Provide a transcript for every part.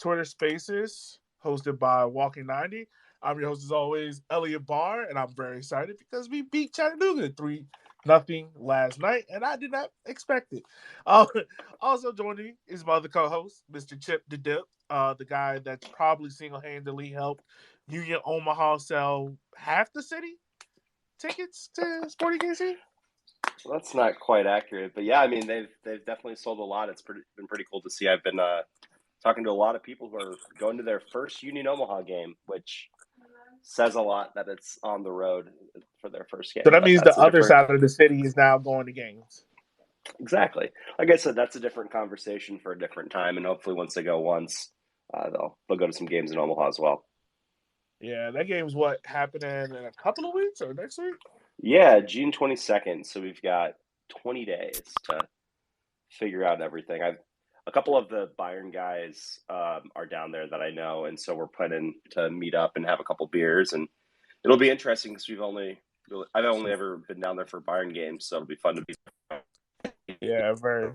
Twitter Spaces hosted by Walking 90. I'm your host, as always, Elliot Barr, and I'm very excited because we beat Chattanooga 3-0 last night, and I did not expect it. Uh, also joining me is my other co-host, Mr. Chip the Dip, the guy that's probably single-handedly helped Union Omaha sell half the city tickets to Sporting KC. Well, that's not quite accurate, but yeah, I mean they've definitely sold a lot. It's been pretty cool to see. I've been talking to a lot of people who are going to their first Union Omaha game, which says a lot that it's on the road for their first So game. that But means the that's a other different side of the city is now going to games. exactly. Like I said, that's a different conversation for a different time, and hopefully once they go once, they'll go to some games in Omaha as well. Yeah, that game's what happening in a couple of weeks or next week. Yeah, June 22nd. So we've got 20 days to figure out everything. A couple of the Bayern guys are down there that I know, and so we're planning to meet up and have a couple beers, and it'll be interesting because I've only ever been down there for Bayern games, so it'll be fun to be. Yeah, very,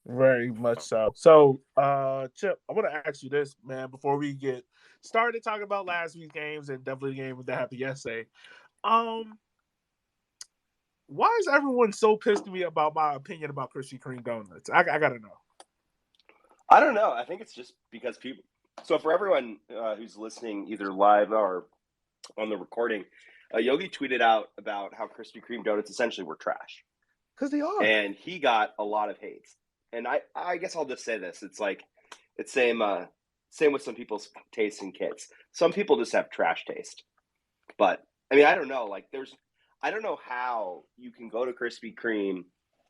very much so. So, Chip, I want to ask you this, man, before we get started talking about last week's games and definitely the game that happened yesterday. Um, why is everyone so pissed at me about my opinion about Krispy Kreme donuts? I gotta know. I don't know. I think it's just because people. So for everyone who's listening, either live or on the recording, Yogi tweeted out about how Krispy Kreme donuts essentially were trash, Because they are. and he got a lot of hate. And I guess I'll just say this: it's same with some people's tastes in kits. Some people just have trash taste, but I mean, I don't know. I don't know how you can go to Krispy Kreme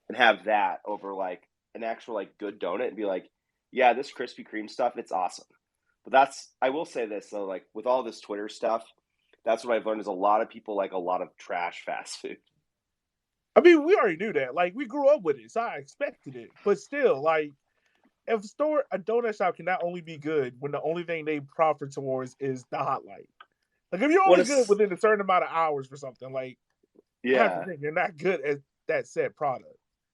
and have that over like an actual like good donut and be like, yeah, this Krispy Kreme stuff, it's awesome. But I will say this though, like with all this Twitter stuff, that's what I've learned is a lot of people like a lot of trash fast food. I mean, we already knew that. Like, we grew up with it, so I expected it. But still, like, if a donut shop can not only be good when the only thing they profit towards is the hot light. Like, if you're Well, only good within a certain amount of hours for something, like, I have to yeah. think you're not good at that said product.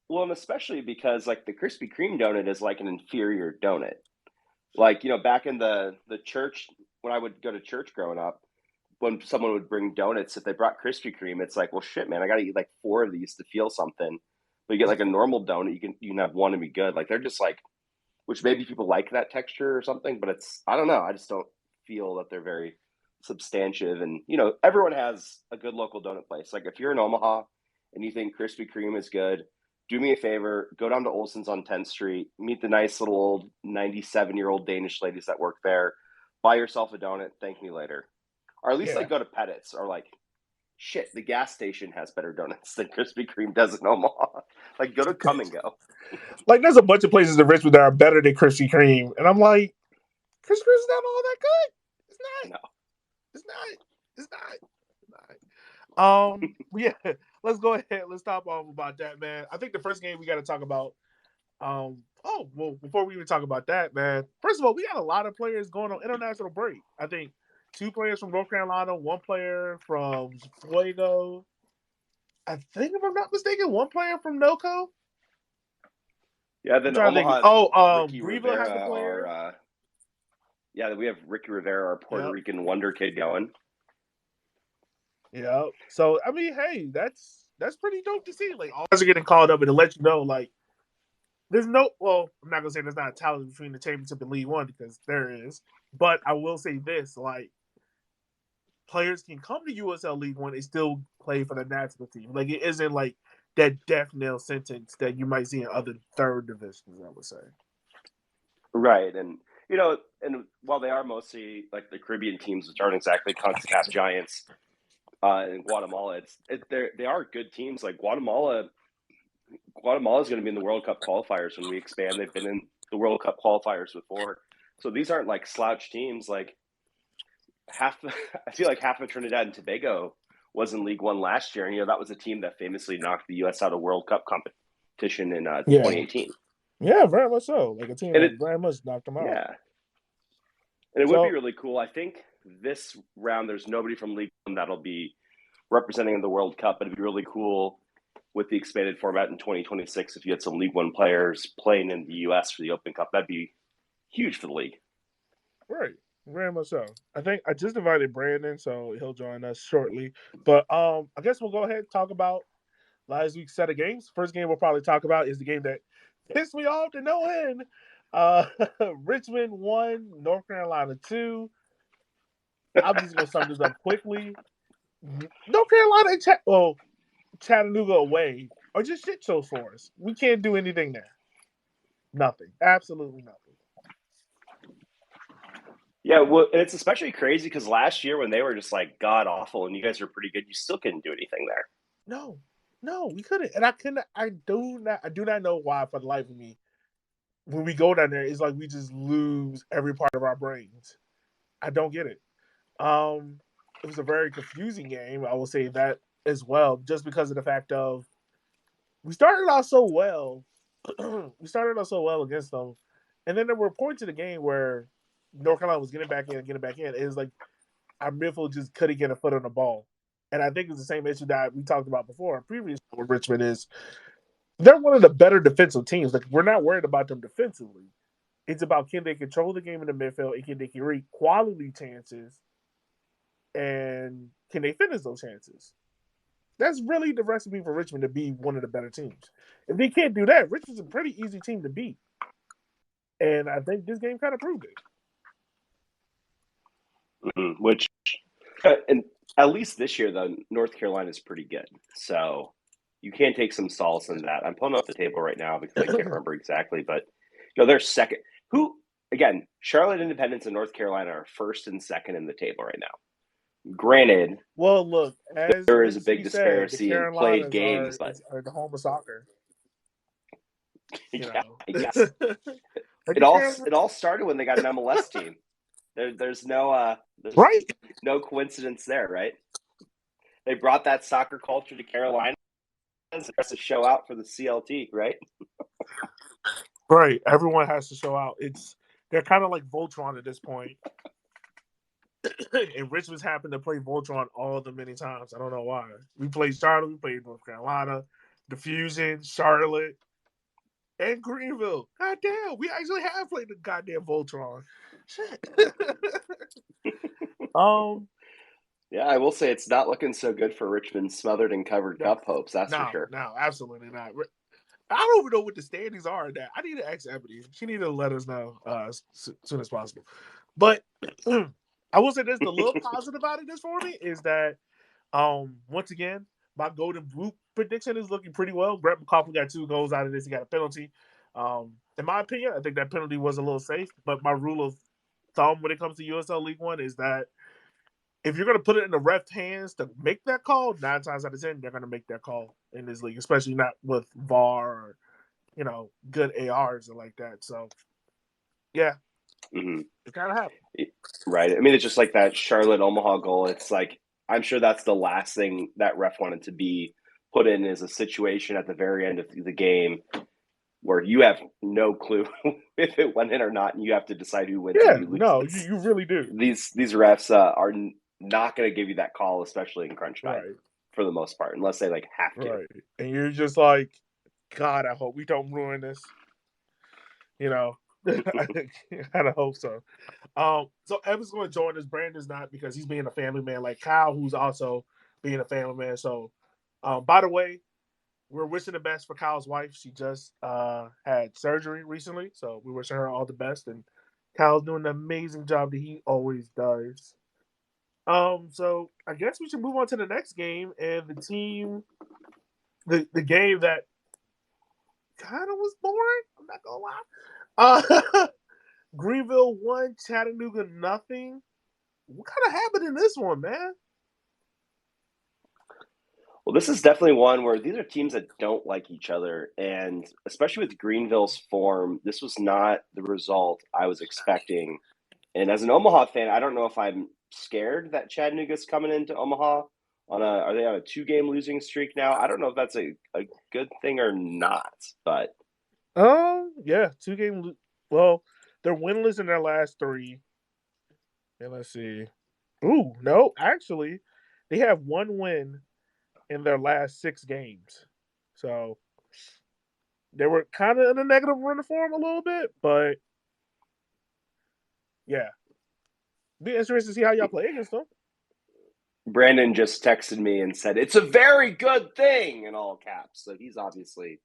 Well, and especially because like the Krispy Kreme donut is like an inferior donut. Like, back in the church when I would go to church growing up, when someone would bring donuts, if they brought Krispy Kreme, it's like, well, shit, man, I got to eat like four of these to feel something. But you get like a normal donut, you can have one and be good. Like they're just like, which maybe people like that texture or something, but I don't know. I just don't feel that they're very substantive. And everyone has a good local donut place. Like if you're in Omaha and you think Krispy Kreme is good, do me a favor, go down to Olson's on 10th Street, meet the nice little old 97-year-old Danish ladies that work there, buy yourself a donut, thank me later. Or at least Yeah. like go to Pettit's or like, shit, the gas station has better donuts than Krispy Kreme does in Omaha. Like go to Come and Go. Like, there's a bunch of places in Richmond that are better than Krispy Kreme. And I'm like, Krispy Kreme's not all that good. It's not. No. It's not. It's not. It's not. Yeah, let's go ahead. Let's talk off about that, man. I think the first game we got to talk about. Oh, well, before we even talk about that, man. First of all, we got a lot of players going on international break. I think two players from North Carolina, one player from Fuego. I think, if I'm not mistaken, one player from NoCo. Yeah, I'm then trying to think. Omaha has Oh, Ricky Greenville has a Rivera, player. yeah, we have Ricky Rivera, our Puerto Yep. Rican wonder kid going. Yeah. So I mean, hey, that's pretty dope to see. Like, all guys are getting called up and to let you know, like, there's no. Well, I'm not gonna say there's not a talent between the championship and League One because there is. But I will say this: like, players can come to USL League One and still play for the national team. Like, it isn't like that death nail sentence that you might see in other third divisions, I would say. Right, and and while they are mostly like the Caribbean teams, which aren't exactly CONCACAF giants in Guatemala, they are good teams. Like Guatemala is going to be in the World Cup qualifiers when we expand. They've been in the World Cup qualifiers before, so these aren't like slouch teams. Like I feel like half of Trinidad and Tobago was in League One last year, and that was a team that famously knocked the U.S. out of World Cup competition in Yeah. 2018. Yeah, very much so. Like, a team And that very much knocked them out. yeah, and it would be So really cool. I think this round there's nobody from League One that'll be representing the World Cup, but it'd be really cool with the expanded format in 2026 if you had some League One players playing in the U.S. for the Open Cup. That'd be huge for the league. Right. Very much so. I think I just invited Brandon, so he'll join us shortly. But I guess we'll go ahead and talk about last week's set of games. First game we'll probably talk about is the game that pissed me off to no end. Uh, Richmond 1, North Carolina 2. I'm just gonna sum this up quickly. North Carolina and Chattanooga away are just shit shows for us. We can't do anything there. Nothing. Absolutely nothing. Yeah, well, and it's especially crazy because last year when they were just like god awful and you guys were pretty good, you still couldn't do anything there. No, we couldn't. And I couldn't. I do not know why for the life of me. When we go down there, it's like we just lose every part of our brains. I don't get it. It was a very confusing game. I will say that as well, just because of the fact of we started out so well. We started out so well against them, and then there were points in the game where North Carolina was getting back in and getting back in. It was like our midfield just couldn't get a foot on the ball, and I think it's the same issue that we talked about before. Previous with Richmond is they're one of the better defensive teams. Like we're not worried about them defensively. It's about can they control the game in the midfield and can they create quality chances and can they finish those chances? That's really the recipe for Richmond to be one of the better teams. If they can't do that, Richmond's a pretty easy team to beat. And I think this game kind of proved it. Mm-hmm. Which, and at least this year, though, North Carolina is pretty good. So you can take some solace in that. I'm pulling up the table right now because I can't remember exactly, but they're second. Again, Charlotte Independence and North Carolina are first and second in the table right now. Granted, well, look, as there is a big disparity in played games, but are the home of soccer. Yeah, I guess it all started when they got an MLS team. There's no right. No coincidence there, right? They brought that soccer culture to Carolina to show out for the CLT, right? Right. Everyone has to show out. They're kind of like Voltron at this point. And Richmond's happened to play Voltron all the many times. I don't know why. We played Charlotte, we played North Carolina, the Fusion, Charlotte, and Greenville. God damn, we actually have played the goddamn Voltron. Shit. Yeah, I will say it's not looking so good for Richmond's smothered and covered cup hopes. That's for sure. No, absolutely not. I don't even know what the standings are in that. I need to ask Ebony. She need to let us know as soon as possible. But I will say this: the little positive out of this for me is that once again, my golden boot prediction is looking pretty well. Brett McCauley got 2 goals out of this. He got a penalty. In my opinion, I think that penalty was a little safe. But my rule of thumb when it comes to USL League One is that if you're going to put it in the ref hands to make that call, 9 times out of 10, they're going to make that call in this league, especially not with VAR or, good ARs and like that. So, yeah, It kind of happened. Right. I mean, it's just like that Charlotte Omaha goal. It's like, I'm sure that's the last thing that ref wanted to be put in is a situation at the very end of the game where you have no clue if it went in or not, and you have to decide who wins and who loses. You really do. These refs are not going to give you that call, especially in crunch time, for the most part, unless they have to. Right, and you're just like, God, I hope we don't ruin this. I kind of hope so. So Evan's going to join us. Brandon's not because he's being a family man, like Kyle, who's also being a family man. So, by the way, we're wishing the best for Kyle's wife. She just had surgery recently, so we wish her all the best. And Kyle's doing an amazing job that he always does. So I guess we should move on to the next game and the team, the game that kind of was boring. I'm not gonna lie. Greenville 1, Chattanooga nothing. What kind of happened in this one, man? Well, this is definitely one where these are teams that don't like each other. And especially with Greenville's form, this was not the result I was expecting. And as an Omaha fan, I don't know if I'm scared that Chattanooga's coming into Omaha are they on a 2-game losing streak now? I don't know if that's a good thing or not, but yeah, 2-game. Well, they're winless in their last 3. And let's see. Ooh, no, actually, they have 1 win in their last 6 games. So they were kind of in a negative run of form a little bit, but Yeah. Be interested to see how y'all play against them. Brandon just texted me and said, "It's a very good thing," in all caps. So he's obviously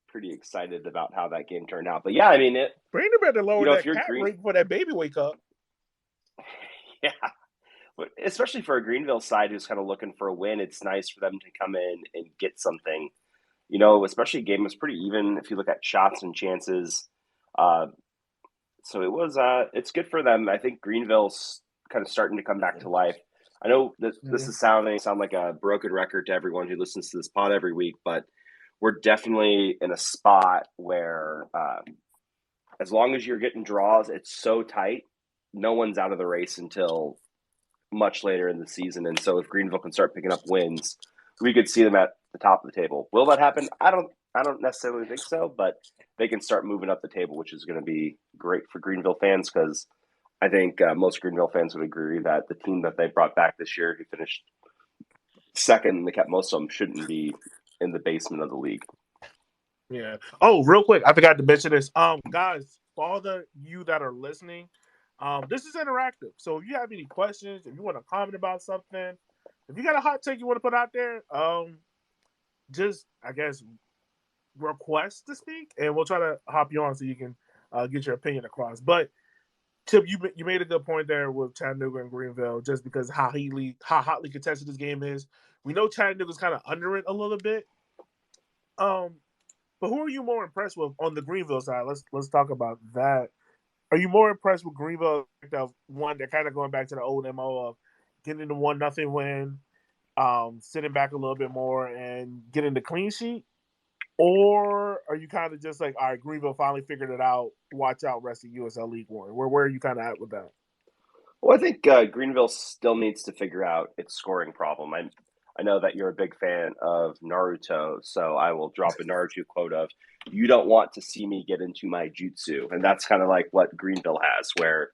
pretty excited about how that game turned out. But yeah, I mean, Brandon better lower if that you're cap Green, rate before that baby wake up. yeah, but especially for a Greenville side who's kind of looking for a win, it's nice for them to come in and get something. Especially game was pretty even if you look at shots and chances. So it's good for them. I think Greenville's kind of starting to come back to life. I know this is sound like a broken record to everyone who listens to this pod every week, but we're definitely in a spot where as long as you're getting draws, it's so tight, no one's out of the race until much later in the season. And so if Greenville can start picking up wins, we could see them at the top of the table. Will that happen? I don't necessarily think so, but they can start moving up the table, which is going to be great for Greenville fans because I think most Greenville fans would agree that the team that they brought back this year, who finished second, and they kept most of them, shouldn't be in the basement of the league. Yeah. Oh, real quick, I forgot to mention this. Guys, for all you that are listening, this is interactive. So if you have any questions, if you want to comment about something, if you got a hot take you want to put out there, just I guess request to speak, and we'll try to hop you on so you can get your opinion across. But Tip, you made a good point there with Chattanooga and Greenville, just because how hotly contested this game is. We know Chattanooga's kind of under it a little bit. But who are you more impressed with on the Greenville side? Let's talk about that. Are you more impressed with Greenville of one? They're kind of going back to the old MO of getting the 1-0 win, sitting back a little bit more and getting the clean sheet, or are you kind of just like, all right, Greenville finally figured it out. Watch out, rest of USL League One. Where are you kind of at with that? Well, I think Greenville still needs to figure out its scoring problem. I know that you're a big fan of Naruto, so I will drop a Naruto quote of, "You don't want to see me get into my jutsu." And that's kind of like what Greenville has, where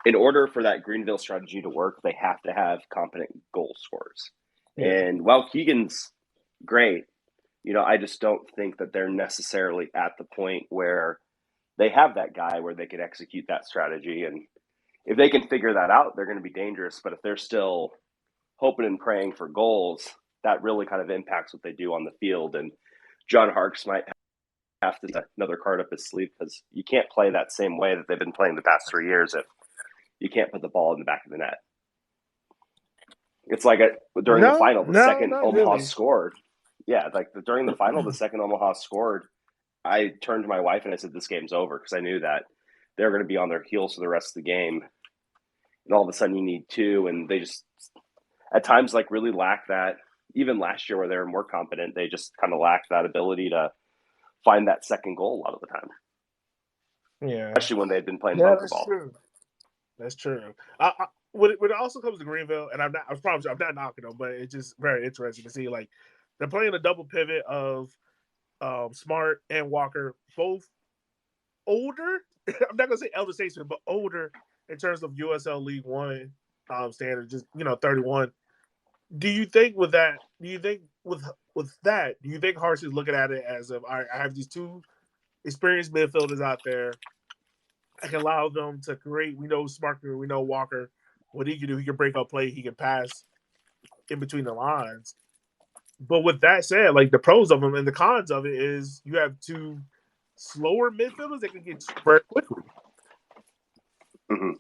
in order for that Greenville strategy to work, they have to have competent goal scorers. Yeah. And while Keegan's great, I just don't think that they're necessarily at the point where they have that guy where they can execute that strategy. And if they can figure that out, they're going to be dangerous. But if they're still hoping and praying for goals, that really kind of impacts what they do on the field. And John Harkes might have to get another card up his sleeve because you can't play that same way that they've been playing the past 3 years if you can't put the ball in the back of the net. It's like during the final, the second Omaha scored. Yeah, during the final, the second Omaha scored, I turned to my wife and I said, "This game's over," because I knew that they're going to be on their heels for the rest of the game. And all of a sudden you need two, and they just at times really lack that. Even last year where they were more competent, they just kind of lacked that ability to find that second goal a lot of the time. Yeah. Especially when they've been playing bunker ball. True. That's true. When it also comes to Greenville, and I promise you, I'm not knocking them, but it's just very interesting to see they're playing a double pivot of Smart and Walker, both older. I'm not gonna say elder statesmen, but older in terms of USL League One standard, just 31. Do you think with that? Do you think with that? Do you think Harsh is looking at it as of, all right, I have these two experienced midfielders out there. I can allow them to create. We know Smart, we know Walker. What he can do, he can break up play, he can pass in between the lines. But with that said, the pros of them and the cons of it is you have two slower midfielders that can get very quickly. Mm-hmm.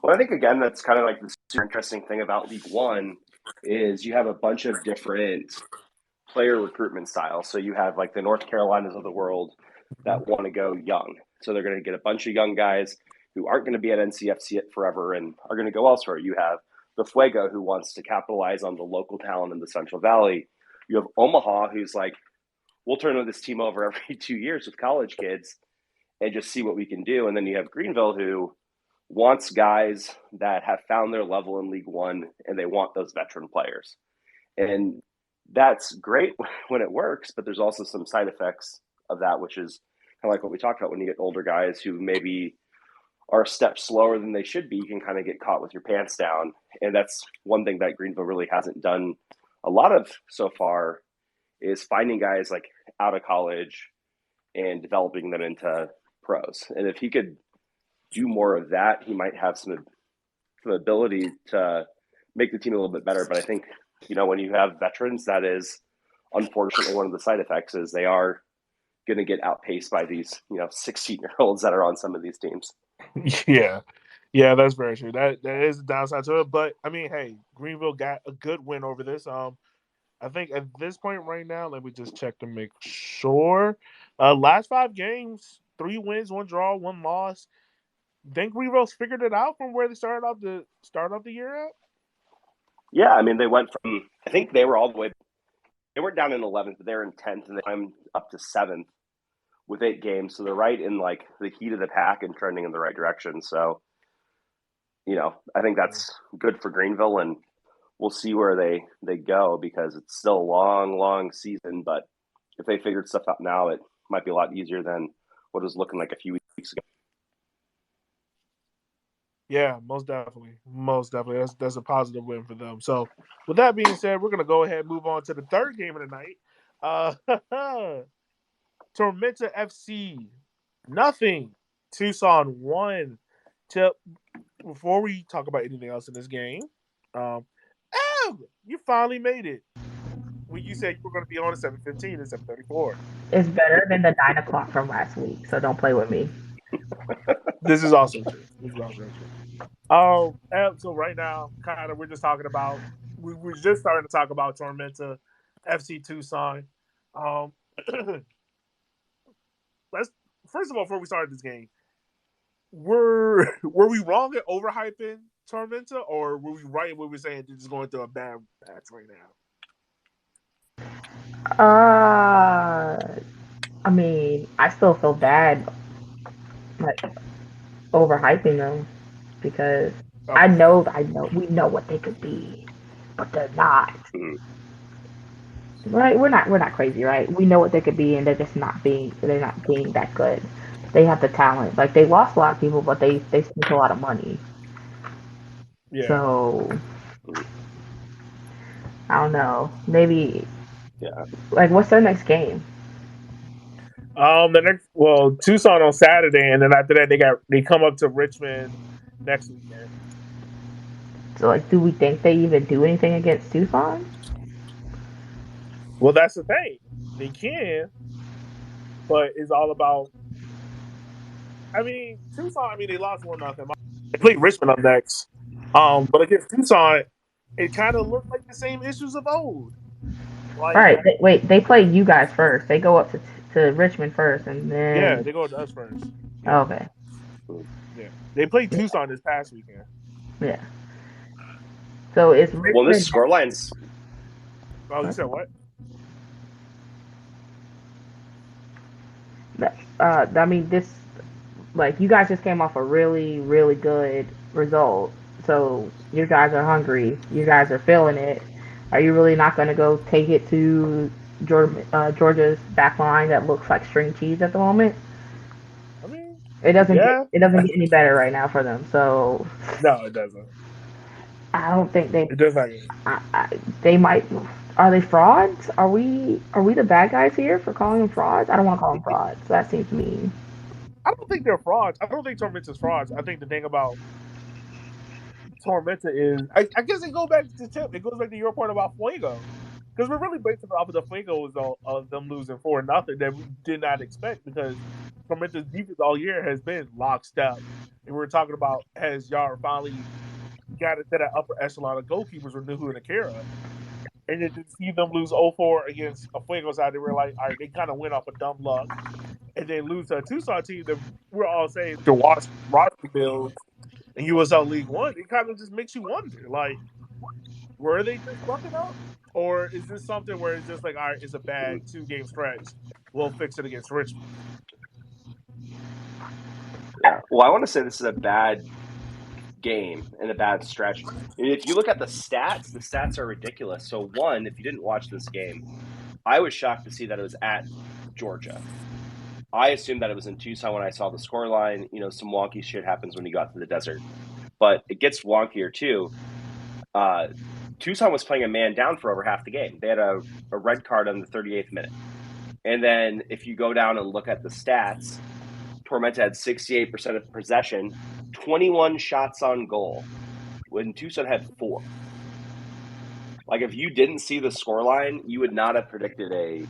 Well, I think again that's kind of the super interesting thing about League One is you have a bunch of different player recruitment styles. So you have the North Carolinas of the world that want to go young. So they're going to get a bunch of young guys who aren't going to be at NCFC forever and are going to go elsewhere. You have the Fuego who wants to capitalize on the local talent in the Central Valley. You have Omaha who's we'll turn this team over every 2 years with college kids and just see what we can do. And then you have Greenville who wants guys that have found their level in League One and they want those veteran players. And that's great when it works, but there's also some side effects of that, which is kind of like what we talked about when you get older guys who maybe are a step slower than they should be. You can kind of get caught with your pants down. And that's one thing that Greenville really hasn't done a lot of so far is finding guys out of college and developing them into pros. And if he could do more of that, he might have some ability to make the team a little bit better. But I think, when you have veterans, that is unfortunately one of the side effects is they are going to get outpaced by these, 16-year-olds that are on some of these teams. Yeah. Yeah, that's very true. That is the downside to it. But I mean, hey, Greenville got a good win over this. I think at this point right now, let me just check to make sure. Last 5 games, 3 wins, 1 draw, 1 loss. Think Greenville's figured it out from where they started off the year at? Yeah, I mean, they went from, I think they were all the way, they weren't down in 11th, but they were in 10th, and they climbed up to 7th with 8 games. So they're right in like the heat of the pack and trending in the right direction. So, I think that's good for Greenville, and we'll see where they go because it's still a long, long season. But if they figured stuff out now, it might be a lot easier than what it was looking like a few weeks ago. Yeah, most definitely. Most definitely. That's a positive win for them. So with that being said, we're gonna go ahead and move on to the third game of the night. Tormenta FC, nothing. Tucson 1. Before we talk about anything else in this game, you finally made it. When you said you were going to be on at 7:15 and 7:34. It's better than the 9 o'clock from last week, so don't play with me. This is also true. So right now, kind of, we're just talking about. We're just starting to talk about Tormenta FC Tucson. Let's first of all, before we started this game, were we wrong at overhyping Tormenta, or were we right when we were saying they're just going through a bad patch right now? I mean, I still feel bad, like overhyping them because I know we know what they could be, but they're not. Right? We're not crazy, right? We know what they could be, and they're not being that good. They have the talent. Like they lost a lot of people, but they spent a lot of money. Yeah. So I don't know. Maybe. Yeah. Like, what's their next game? Tucson on Saturday, and then after that they come up to Richmond next weekend. So, like, do we think they even do anything against Tucson? Well, that's the thing. They can, but it's all about. I mean, Tucson. I mean, they lost 1-0. They played Richmond up next. But against Tucson, it kind of looked like the same issues of old. Like, all right, they play you guys first. They go up to Richmond first, and then they go to us first. Yeah. Okay. Yeah, they played Tucson this past weekend. Yeah. So it's Richmond. Well, this scoreline's. Oh, you said what? I mean, this, like, you guys just came off a really, really good result. So you guys are hungry. You guys are feeling it. Are you really not going to go take it to Georgia's back line that looks like string cheese at the moment? I mean, it doesn't get any better right now for them. So no, it doesn't. I don't think they. It doesn't. They might. Are they frauds? Are we the bad guys here for calling them frauds? I don't want to call them frauds. That seems mean. I don't think they're frauds. I don't think Tormenta's frauds. I think the thing about Tormenta is, I guess it goes back to Tip. It goes back to your point about Fuego, because we're really basing it off of the Fuego of them losing 4-0 that we did not expect, because Tormenta's defense all year has been lockstep, and we're talking about has Yar finally got into that upper echelon of goalkeepers with Nuhu and Akira. And then to see them lose 0-4 against a Fuego side, they were like, all right, they kind of went off of dumb luck. And then lose to a Tucson team that we're all saying to watch roster build in USL League One. It kind of just makes you wonder, like, were they just fucking up? Or is this something where it's just like, all right, it's a bad 2-game stretch. We'll fix it against Richmond. Yeah. Well, I want to say this is a bad game and a bad stretch. And if you look at the stats are ridiculous. So one, if you didn't watch this game, I was shocked to see that it was at Georgia. I assumed that it was in Tucson when I saw the scoreline. Some wonky shit happens when you got to the desert, but it gets wonkier too. Tucson was playing a man down for over half the game. They had a red card on the 38th minute. And then if you go down and look at the stats, Tormenta had 68% of possession, 21 shots on goal, when Tucson had 4. Like, if you didn't see the scoreline, you would not have predicted a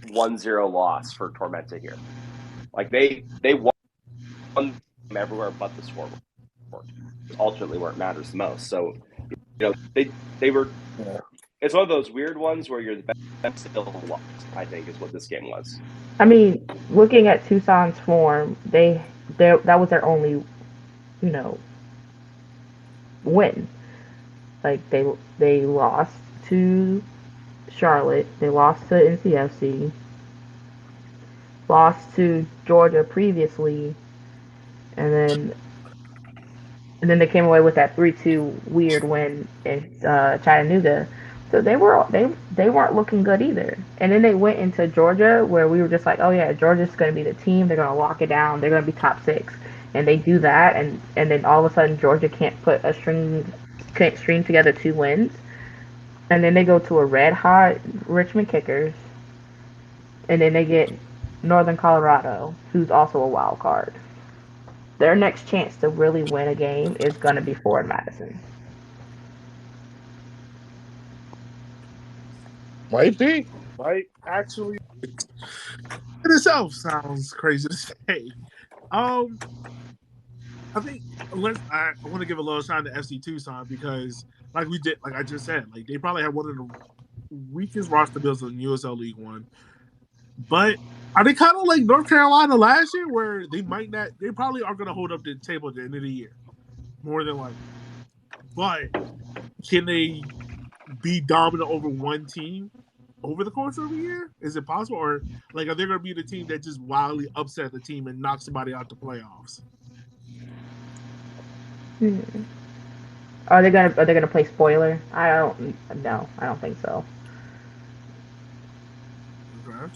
1-0 loss for Tormenta here. Like, they won everywhere but the scoreboard. Ultimately, where it matters the most. So, they were. Yeah. It's one of those weird ones where you're the best still lost, I think, is what this game was. I mean, looking at Tucson's form, that was their only, win. Like they lost to Charlotte, they lost to NCFC, lost to Georgia previously, and then they came away with that 3-2 weird win in Chattanooga. So they weren't looking good either. And then they went into Georgia, where we were just like, oh yeah, Georgia's going to be the team. They're going to lock it down. They're going to be top 6. And they do that, and then all of a sudden Georgia can't string together 2 wins. And then they go to a red hot Richmond Kickers, and then they get Northern Colorado, who's also a wild card. Their next chance to really win a game is going to be Forward Madison. Might actually. It itself sounds crazy to say. I think I want to give a little shout to FC Tucson because, like I just said, like they probably had one of the weakest roster builds in USL League One. But are they kind of like North Carolina last year, where they might not? They probably are going to hold up the table at the end of the year, more than likely. But can they be dominant over one team over the course of a year? Is it possible, or like are they going to be the team that just wildly upset the team and knock somebody out the playoffs? Are they gonna play spoiler? I don't think so. Okay.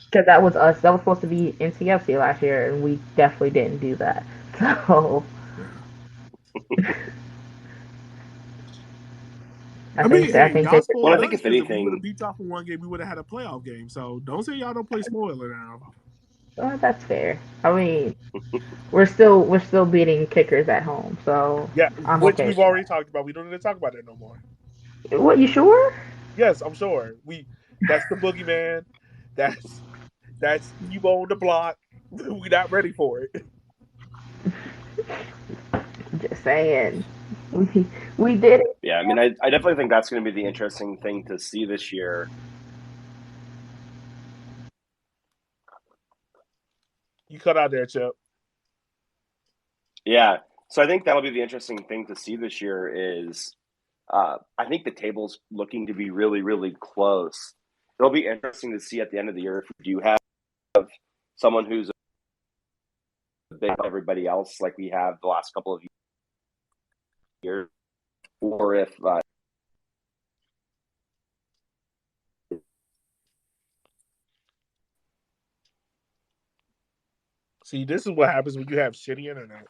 Because that was us. That was supposed to be NCFC last year, and we definitely didn't do that. So I think if anything, if we would have beat off in one game, we would have had a playoff game. So don't say y'all don't play spoiler now. That's fair. I mean, we're still beating Kickers at home, so yeah, which we've already talked about. We don't need to talk about that no more. What, you sure? Yes, I'm sure. That's the boogeyman. That's Ebo on the block. We're not ready for it. Just saying. We did it. Yeah, I mean, I definitely think that's going to be the interesting thing to see this year. You cut out there, Chip. Yeah, so I think that'll be the interesting thing to see this year is I think the table's looking to be really, really close. It'll be interesting to see at the end of the year if we do have someone who's big everybody else like we have the last couple of years, or if see, this is what happens when you have shitty internet.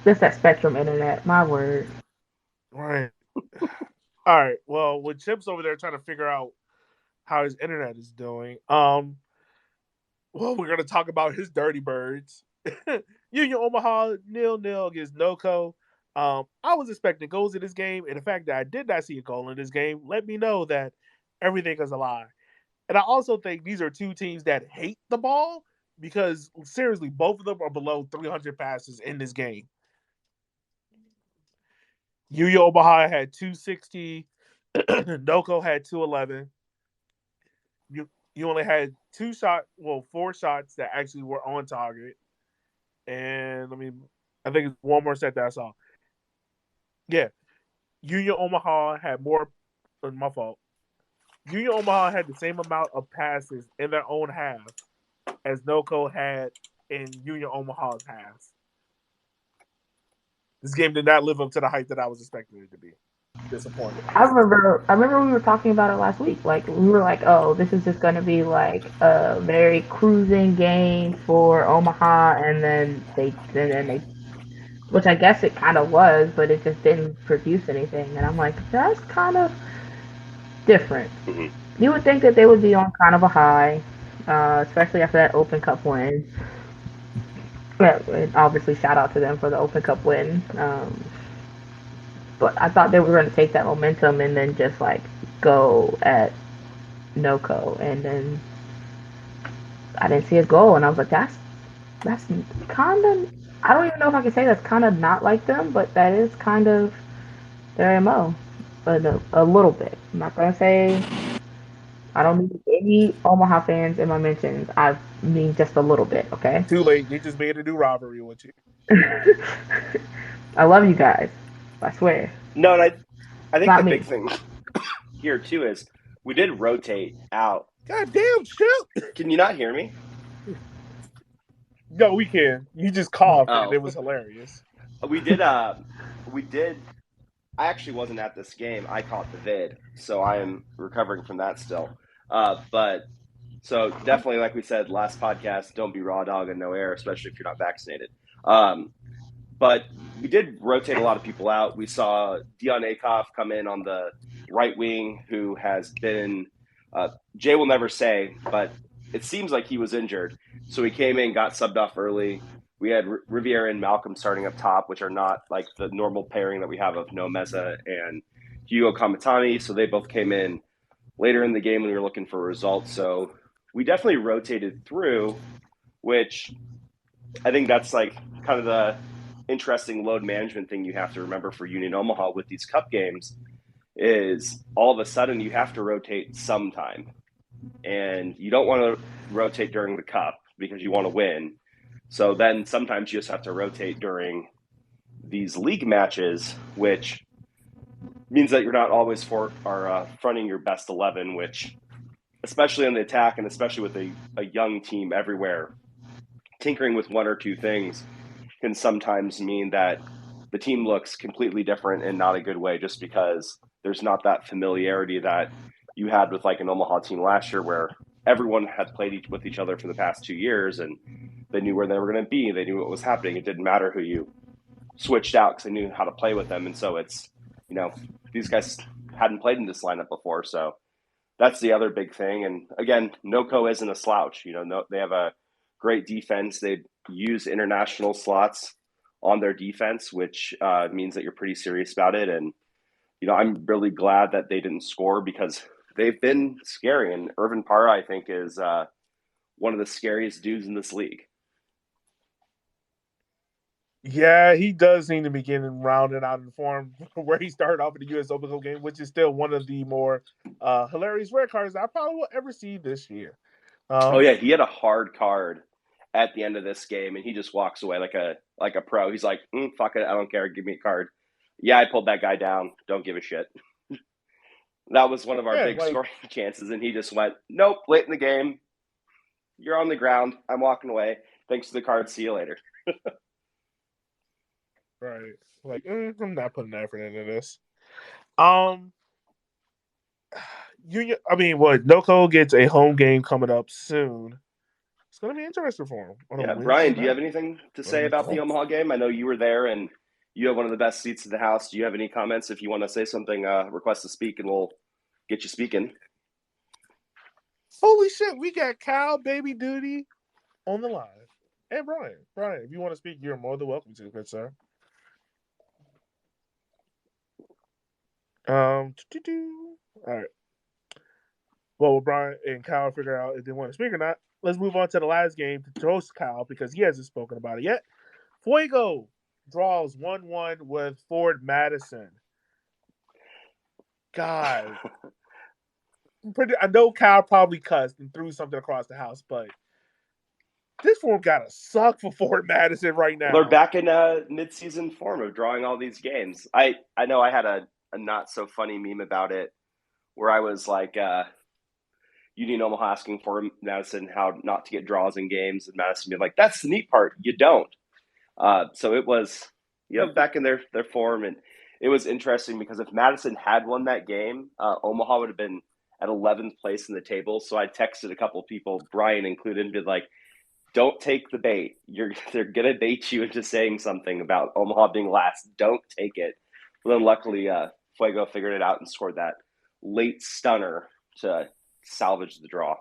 Just that Spectrum internet, my word. Right. All right. Well, with Chip's over there trying to figure out how his internet is doing, well, we're gonna talk about his Dirty Birds. Union Omaha 0-0 against NOCO. I was expecting goals in this game, and the fact that I did not see a goal in this game let me know that everything is a lie. And I also think these are two teams that hate the ball because, seriously, both of them are below 300 passes in this game. Union Omaha had 260. NOCO had 211. You only had 4 shots that actually were on target. And, I think it's one more set that I saw. Yeah. Union Omaha had more – my fault. Union Omaha had the same amount of passes in their own half as NOCO had in Union Omaha's half. This game did not live up to the hype that I was expecting it to be. Disappointed. I remember we were talking about it last week. Like, we were like, oh, this is just going to be like a very cruising game for Omaha, and then they, which I guess it kind of was, but it just didn't produce anything. And I'm like, that's kind of different. You would think that they would be on kind of a high, especially after that Open Cup win. Yeah, and obviously, shout out to them for the Open Cup win. But I thought they were going to take that momentum and then just like go at NoCo, and then I didn't see a goal, and I was like, that's kind of. I don't even know if I can say that's kind of not like them, but that is kind of their MO, but a little bit. I'm not gonna say I don't need any Omaha fans in my mentions. I mean just a little bit, okay? Too late. They just made a new rivalry with you. I love you guys. I swear. No, and I think Not the me. big thing here too is we did rotate out. God damn, shoot! Can you not hear me? No, we can. You just coughed, and Oh, it was hilarious. we did. We did. I actually wasn't at this game. I caught the vid, so I am recovering from that still. But so definitely, like we said last podcast, don't be raw dog and no air, especially if you're not vaccinated. But we did rotate a lot of people out. We saw Dion Akoff come in on the right wing, who has been, Jay will never say, but it seems like he was injured. So he came in, got subbed off early. We had Riviera and Malcolm starting up top, which are not like the normal pairing that we have of No Meza and Hugo Kamatani. So they both came in later in the game when we were looking for results. So we definitely rotated through, which I think that's like kind of the interesting load management thing you have to remember for Union Omaha with these cup games is all of a sudden you have to rotate sometime. And you don't want to rotate during the cup because you want to win. So then sometimes you just have to rotate during these league matches, which means that you're not always fronting your best 11, which, especially on the attack and especially with a young team everywhere, tinkering with one or two things can sometimes mean that the team looks completely different in not a good way just because there's not that familiarity that you had with like an Omaha team last year where everyone had played with each other for the past 2 years and they knew where they were going to be. They knew what was happening. It didn't matter who you switched out because they knew how to play with them. And so it's, these guys hadn't played in this lineup before. So that's the other big thing. And again, NoCo isn't a slouch. They have a great defense. They use international slots on their defense, which means that you're pretty serious about it. And, I'm really glad that they didn't score because they've been scary. And Irvin Parra, I think, is one of the scariest dudes in this league. Yeah, he does seem to be getting rounded out in form where he started off in the U.S. Open Cup game, which is still one of the more hilarious red cards I probably will ever see this year. Oh yeah, he had a hard card at the end of this game, and he just walks away like a pro. He's like, "Fuck it, I don't care. Give me a card." Yeah, I pulled that guy down. Don't give a shit. That was one of our big scoring chances, and he just went, "Nope." Late in the game, you're on the ground. I'm walking away. Thanks for the card. See you later. Right. Like, I'm not putting effort into this. NoCo gets a home game coming up soon. It's going to be interesting for him. Yeah, Brian, do you have anything to say about the Omaha game? I know you were there, and you have one of the best seats in the house. Do you have any comments? If you want to say something, request to speak, and we'll get you speaking. Holy shit, we got Kyle Baby Duty on the line. Hey, Brian, if you want to speak, you're more than welcome to, good sir. All right. Well, Brian and Kyle figure out if they want to speak or not. Let's move on to the last game to toast Kyle because he hasn't spoken about it yet. Fuego draws 1-1 with Ford Madison. God. I know Kyle probably cussed and threw something across the house, but this form gotta suck for Ford Madison right now. They're back in mid-season form of drawing all these games. I know I had a not so funny meme about it where I was like, Union Omaha asking for Madison how not to get draws in games, and Madison being like, "That's the neat part, you don't." So it was, back in their form, and it was interesting because if Madison had won that game, Omaha would have been at 11th place in the table. So I texted a couple of people, Brian included, and been like, "Don't take the bait. They're gonna bait you into saying something about Omaha being last. Don't take it." But then luckily, Fuego figured it out and scored that late stunner to salvage the draw.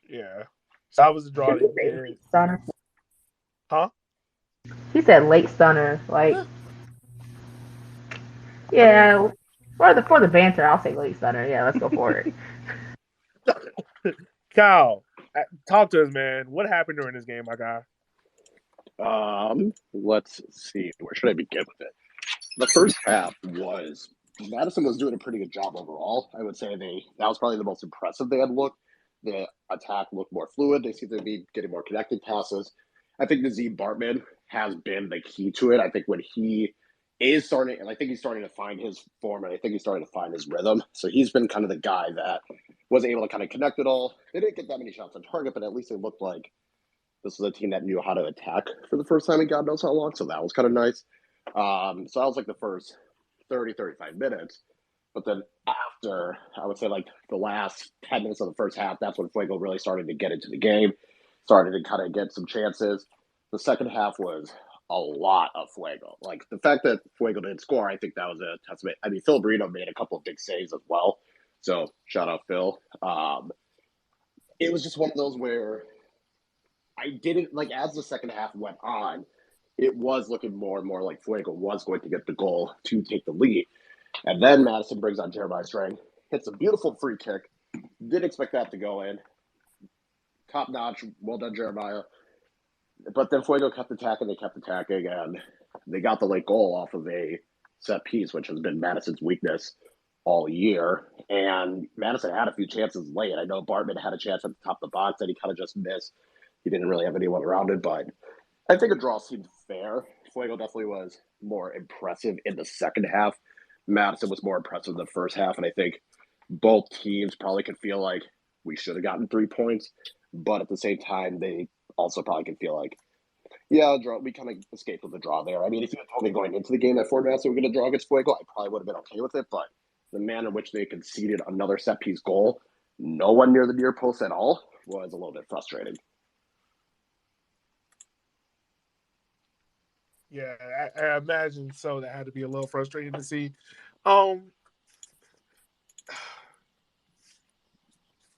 Yeah. So I was a draw Did he to say get. late stunner? Huh? He said late stunner. Like, Yeah. I mean, yeah, for the banter, I'll say late stunner. Yeah, let's go for it. Kyle, talk to us, man. What happened during this game, my guy? Let's see. Where should I begin with it? The first half was Madison was doing a pretty good job overall. I would say that was probably the most impressive they had looked. The attack looked more fluid. They seem to be getting more connected passes. I think Nazim Bartman has been the key to it. I think when he is starting, and I think he's starting to find his form, and I think he's starting to find his rhythm. So he's been kind of the guy that was able to kind of connect it all. They didn't get that many shots on target, but at least it looked like this was a team that knew how to attack for the first time in God knows how long. So that was kind of nice. So that was like the first 30, 35 minutes. But then after, I would say like the last 10 minutes of the first half, that's when Fuego really started to get into the game, started to kind of get some chances. The second half was a lot of Fuego. Like the fact that Fuego didn't score, I think that was a testament. I mean, Phil Brito made a couple of big saves as well. So shout out Phil. It was just one of those where I didn't like as the second half went on, it was looking more and more like Fuego was going to get the goal to take the lead. And then Madison brings on Jeremiah Strang, hits a beautiful free kick. Didn't expect that to go in. Top notch, well done, Jeremiah. But then Fuego kept attacking, and they got the late goal off of a set piece, which has been Madison's weakness all year. And Madison had a few chances late. I know Bartman had a chance at the top of the box that he kind of just missed. He didn't really have anyone around it, but I think a draw seemed fair. Fuego definitely was more impressive in the second half. Madison was more impressive in the first half, and I think both teams probably could feel like we should have gotten 3 points, but at the same time, they also probably could feel like, yeah, draw. We kind of escaped with the draw there. I mean, if you had told me going into the game that Fort Madison were going to draw against Fuego, I probably would have been okay with it, but the manner in which they conceded another set piece goal, no one near the near post at all, was a little bit frustrating. Yeah, I imagine so. That had to be a little frustrating to see. I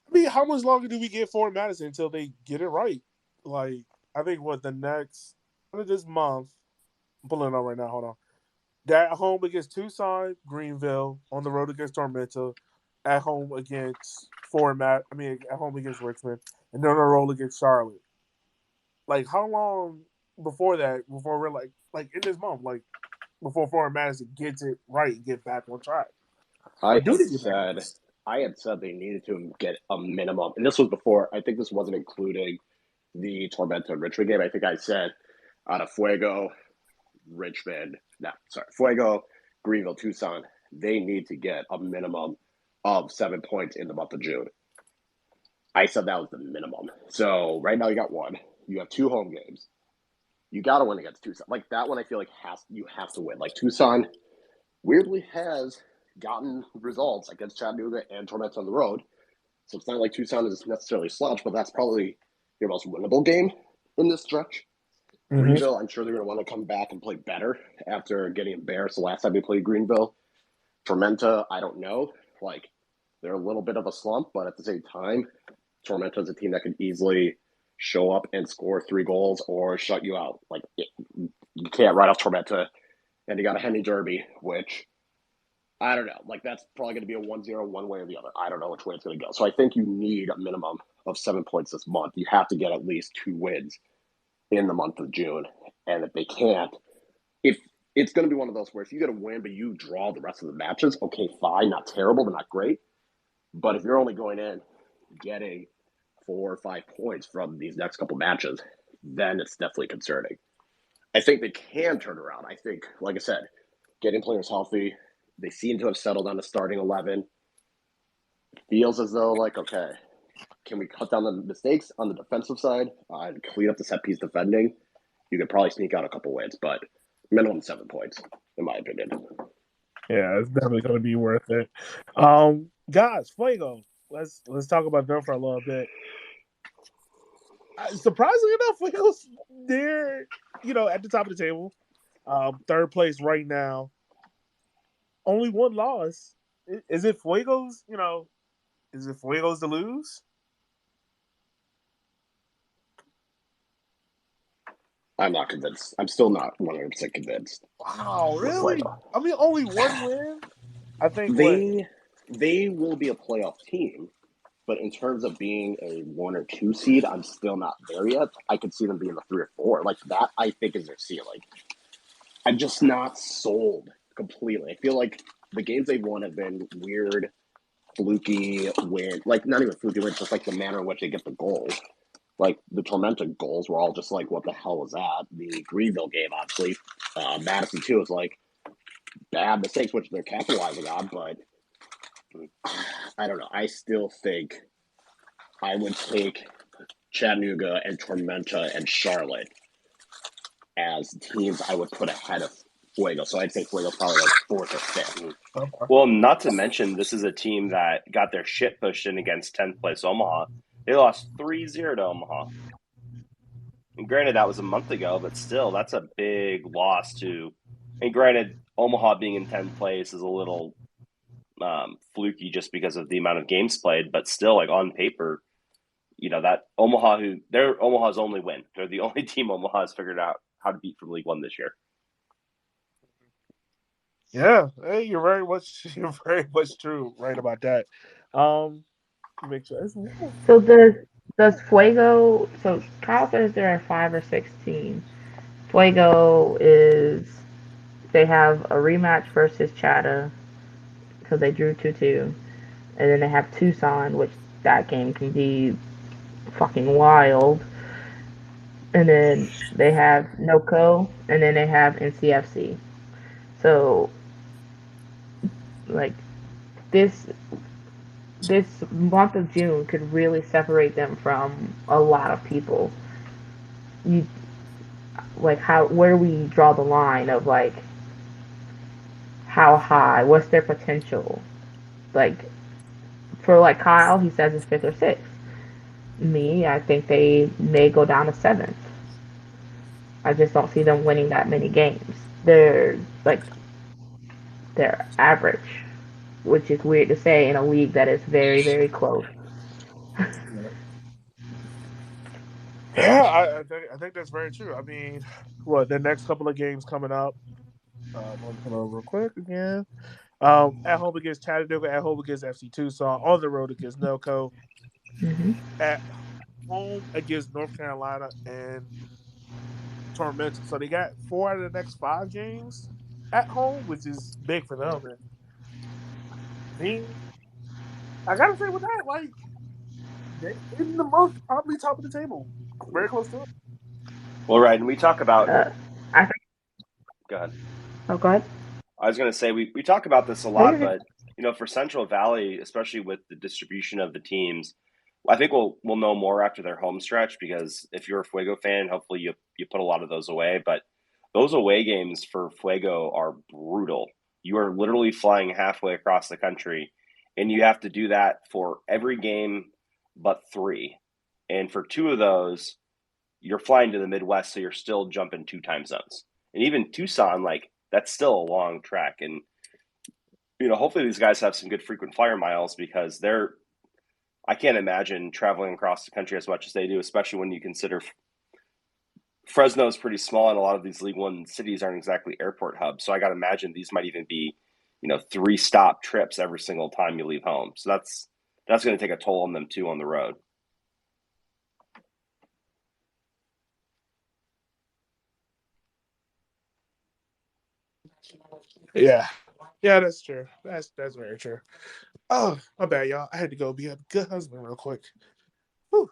mean, how much longer do we get for Madison until they get it right? Like, I think the next end of this month, I'm pulling it up right now. Hold on. They're at home against Tucson, Greenville, on the road against Tormenta, at home against at home against Richmond, and then on the road against Charlotte. Like, how long before that, before we're like in this month, like before Florida Madison gets it right and get back on track? I Or do had they get back on said track? I had said they needed to get a minimum, and this was before. I think this wasn't including the Tormenta and Richmond game. I think I said out of Fuego, Richmond, no, sorry, Fuego, Greenville, Tucson, they need to get a minimum of 7 points in the month of June. I said that was the minimum. So right now you got one. You have 2 home games. You got to win against Tucson. Like that one, I feel like you have to win. Like Tucson weirdly has gotten results against Chattanooga and Tormenta on the road. So it's not like Tucson is necessarily slouch, but that's probably your most winnable game in this stretch. Mm-hmm. Greenville, I'm sure they're going to want to come back and play better after getting embarrassed the last time they played Greenville. Tormenta, I don't know. Like, they're a little bit of a slump, but at the same time, Tormenta is a team that can easily show up and score 3 goals or shut you out. Like, you can't write off Tormenta. And you got a Henny Derby, which I don't know. Like, that's probably going to be a 1-0 one way or the other. I don't know which way it's going to go. So I think you need a minimum of 7 points this month. You have to get at least 2 wins in the month of June. And if they can't, if it's going to be one of those where if you get a win but you draw the rest of the matches, okay, fine, not terrible, but not great. But if you're only going in getting 4 or 5 points from these next couple matches, then it's definitely concerning. I think they can turn around. I think, like I said, getting players healthy, they seem to have settled on the starting 11. Feels as though, like, okay, can we cut down the mistakes on the defensive side and clean up the set piece defending? You could probably sneak out a couple wins, but minimum 7 points, in my opinion. Yeah, it's definitely going to be worth it. Guys, Fuego. Let's talk about them for a little bit. Surprisingly enough, Fuego's there, at the top of the table. Third place right now. Only 1 loss. Is it Fuego's? Is it Fuego's to lose? I'm not convinced. I'm still not 100% convinced. Wow, with really? Fuego. I mean, only one win. I think They will be a playoff team, but in terms of being a 1 or 2 seed, I'm still not there yet. I could see them being the 3 or 4. Like that, I think is their ceiling. I'm just not sold completely. I feel like the games they've won have been weird, fluky win. Like not even fluky wins, just like the manner in which they get the goals. Like the Tormenta goals were all just like, what the hell was that? The Greenville game, obviously, Madison too, is like bad mistakes, which they're capitalizing on. But I don't know. I still think I would take Chattanooga and Tormenta and Charlotte as teams I would put ahead of Fuego. So I'd say Fuego's probably like 4th or 5th. Well, not to mention, this is a team that got their shit pushed in against 10th place Omaha. They lost 3-0 to Omaha. And granted, that was a month ago, but still, that's a big loss to. And granted, Omaha being in 10th place is a little fluky just because of the amount of games played, but still, like on paper, that they're Omaha's only win. They're the only team Omaha has figured out how to beat from League One this year. Yeah, hey, you're very much true, right about that. Make sure. So does Fuego? So Kyle says they're at 5 or 16. Fuego is they have a rematch versus Chatta because they drew 2-2, and then they have Tucson, which that game can be fucking wild. And then they have NOCO, and then they have NCFC. So, like this month of June could really separate them from a lot of people. You like where do we draw the line of like how high? What's their potential? Like for like Kyle, he says it's 5th or 6th. Me, I think they may go down to 7th. I just don't see them winning that many games. They're like they're average, which is weird to say in a league that is very, very close. Yeah, I think that's very true. I mean, the next couple of games coming up. Let me come over real quick again. At home against Chattanooga, at home against FC Tucson, on the road against NOCO, Mm-hmm. at home against North Carolina and Tormenta. So they got 4 out of the next 5 games at home, which is big for them. And I mean, I gotta say with that, like they in the most probably top of the table, very close to it. Well, right, and we talk about. I think. Go ahead. Oh, go ahead. I was going to say we talk about this a lot, but for Central Valley, especially with the distribution of the teams, I think we'll know more after their home stretch because if you're a Fuego fan, hopefully you put a lot of those away. But those away games for Fuego are brutal. You are literally flying halfway across the country, and you have to do that for every game but 3. And for 2 of those, you're flying to the Midwest, so you're still jumping 2 time zones. And even Tucson, that's still a long track. And, hopefully these guys have some good frequent flyer miles because I can't imagine traveling across the country as much as they do, especially when you consider Fresno is pretty small and a lot of these League One cities aren't exactly airport hubs. So I got to imagine these might even be, 3-stop trips every single time you leave home. So that's going to take a toll on them too on the road. Yeah, that's true. That's very true. Oh, my bad, y'all. I had to go be a good husband real quick. Whew.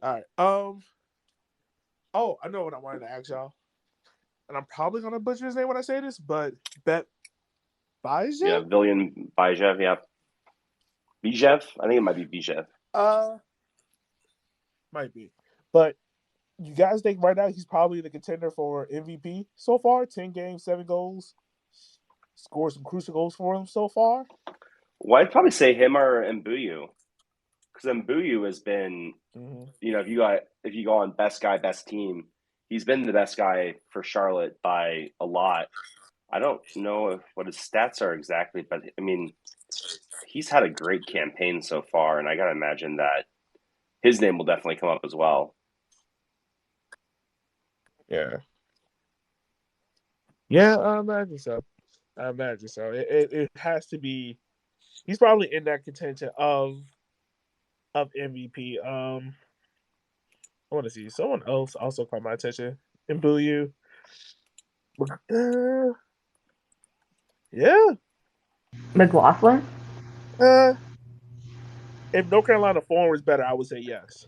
All right. Oh, I know what I wanted to ask y'all, and I'm probably gonna butcher his name when I say this, but Bet Bijev? Yeah, Villian Bijev. Yeah, Bijev. I think it might be Bijev. Might be, but you guys think right now he's probably the contender for MVP so far? 10 games, 7 goals, scored some crucial goals for him so far. Well, I'd probably say him or Mbuyu, because Mbuyu has been, if you go on best guy, best team, he's been the best guy for Charlotte by a lot. I don't know what his stats are exactly, but I mean, he's had a great campaign so far, and I gotta imagine that his name will definitely come up as well. Yeah. Yeah, I imagine so. It has to be. He's probably in that contention of MVP. I want to see someone else also caught my attention. Mbuyu. Yeah. McLaughlin. Uh, if North Carolina form was better, I would say yes.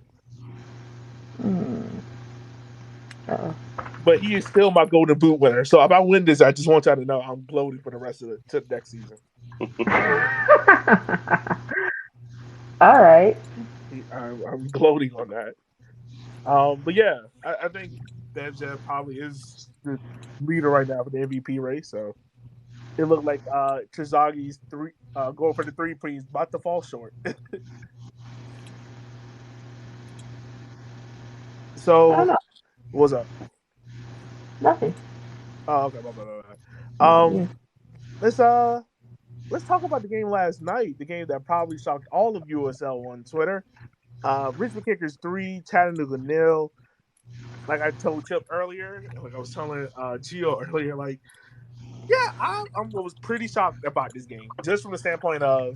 But he is still my Golden Boot winner. So if I win this, I just want y'all to know I'm gloating for the rest of the next season. All right. I'm gloating on that. But yeah, I think Bevjev probably is the leader right now for the MVP race. So it looked like Trezagi's going for the three is about to fall short. So what's up? Nothing. Oh, okay. Yeah. Let's talk about the game last night. The game that probably shocked all of USL on Twitter. Richmond Kickers 3, Chattanooga 0. Like I told Chip earlier, like I was telling Gio earlier, like, yeah, I was pretty shocked about this game. Just from the standpoint of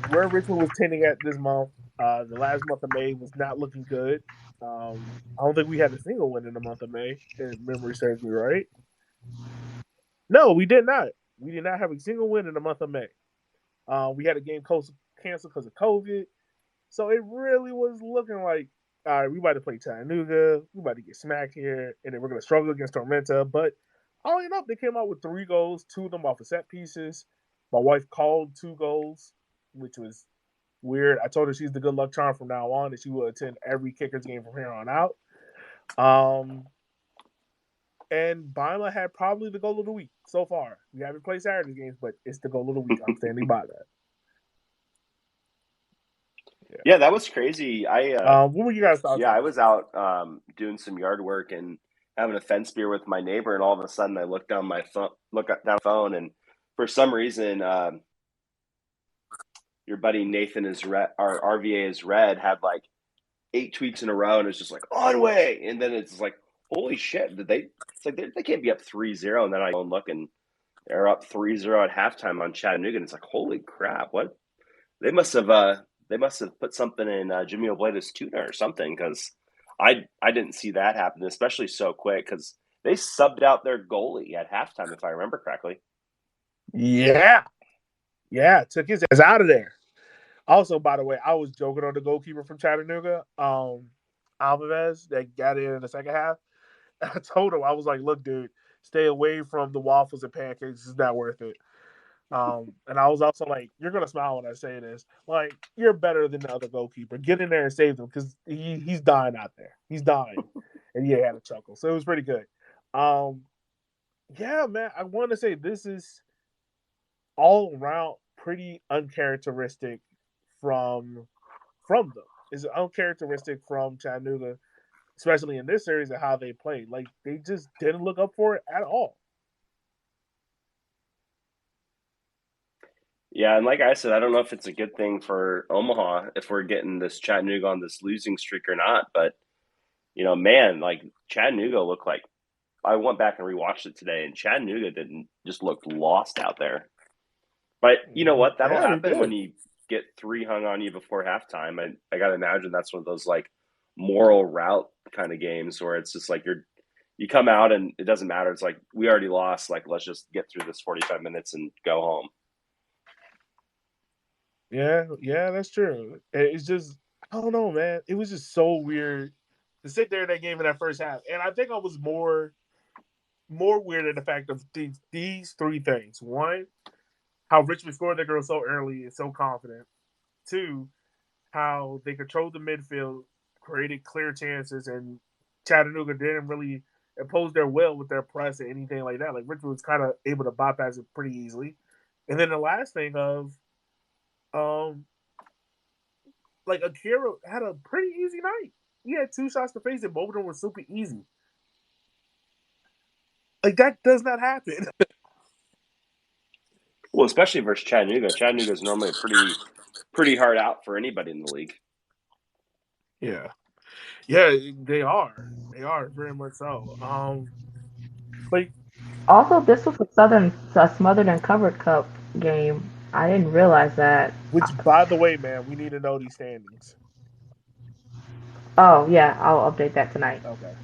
where Richmond was tending at this month. The last month of May was not looking good. I don't think we had a single win in the month of May, if memory serves me right. No, we did not. We did not have a single win in the month of May. We had a game canceled because of COVID. So it really was looking like, all right, we about to play Chattanooga. We about to get smacked here. And then we're going to struggle against Tormenta. But all in all, they came out with 3 goals, 2 of them off of set pieces. My wife called 2 goals, which was weird. I told her she's the good luck charm from now on, and she will attend every Kickers game from here on out. And Bima had probably the goal of the week so far. We haven't played Saturday games, but it's the goal of the week. I'm standing by that. Yeah, that was crazy. What were you guys thoughts? Yeah, I was out doing some yard work and having a fence beer with my neighbor, and all of a sudden I look down my phone, and for some reason, your buddy Nathan is our RVA is red had like 8 tweets in a row, and it's just like on way, and then it's like, holy shit, did they? It's like they can't be up 3-0, and then I go and look, and they're up 3-0 at halftime on Chattanooga, and it's like, holy crap, what? They must have put something in Jimmy Obleda's tuna or something, because I didn't see that happen, especially so quick, because they subbed out their goalie at halftime, if I remember correctly. Yeah, took his ass out of there. Also, by the way, I was joking on the goalkeeper from Chattanooga, Alvarez, that got in the second half. I told him, I was like, look, dude, stay away from the waffles and pancakes. It's not worth it. And I was also like, you're going to smile when I say this. Like, you're better than the other goalkeeper. Get in there and save him, because he's dying out there. He's dying. And he had a chuckle. So it was pretty good. Yeah, man, I want to say this is all around pretty uncharacteristic from them. It's uncharacteristic from Chattanooga, especially in this series, of how they played. Like, they just didn't look up for it at all. Yeah, and like I said, I don't know if it's a good thing for Omaha if we're getting this Chattanooga on this losing streak or not. But, man, like Chattanooga looked like, I went back and rewatched it today, and Chattanooga didn't just look lost out there. But you know what? That'll happen when you get 3 hung on you before halftime. I got to imagine that's one of those like moral route kind of games where it's just like you come out and it doesn't matter. It's like, we already lost. Like, let's just get through this 45 minutes and go home. Yeah, that's true. It's just, I don't know, man. It was just so weird to sit there in that game in that first half. And I think I was more weird at the fact of these 3 things. 1, how Richmond scored their goal so early and so confident. 2, how they controlled the midfield, created clear chances, and Chattanooga didn't really impose their will with their press or anything like that. Like, Richmond was kind of able to bypass it pretty easily. And then the last thing of, like, Akira had a pretty easy night. He had 2 shots to face, and both of them were super easy. Like, that does not happen. Well, especially versus Chattanooga. Chattanooga is normally a pretty hard out for anybody in the league. Yeah. Yeah, they are. They are very much so. But Also, this was a Smothered and Covered Cup game. I didn't realize that. which, by the way, man, we need to know these standings. Oh yeah, I'll update that tonight. Okay,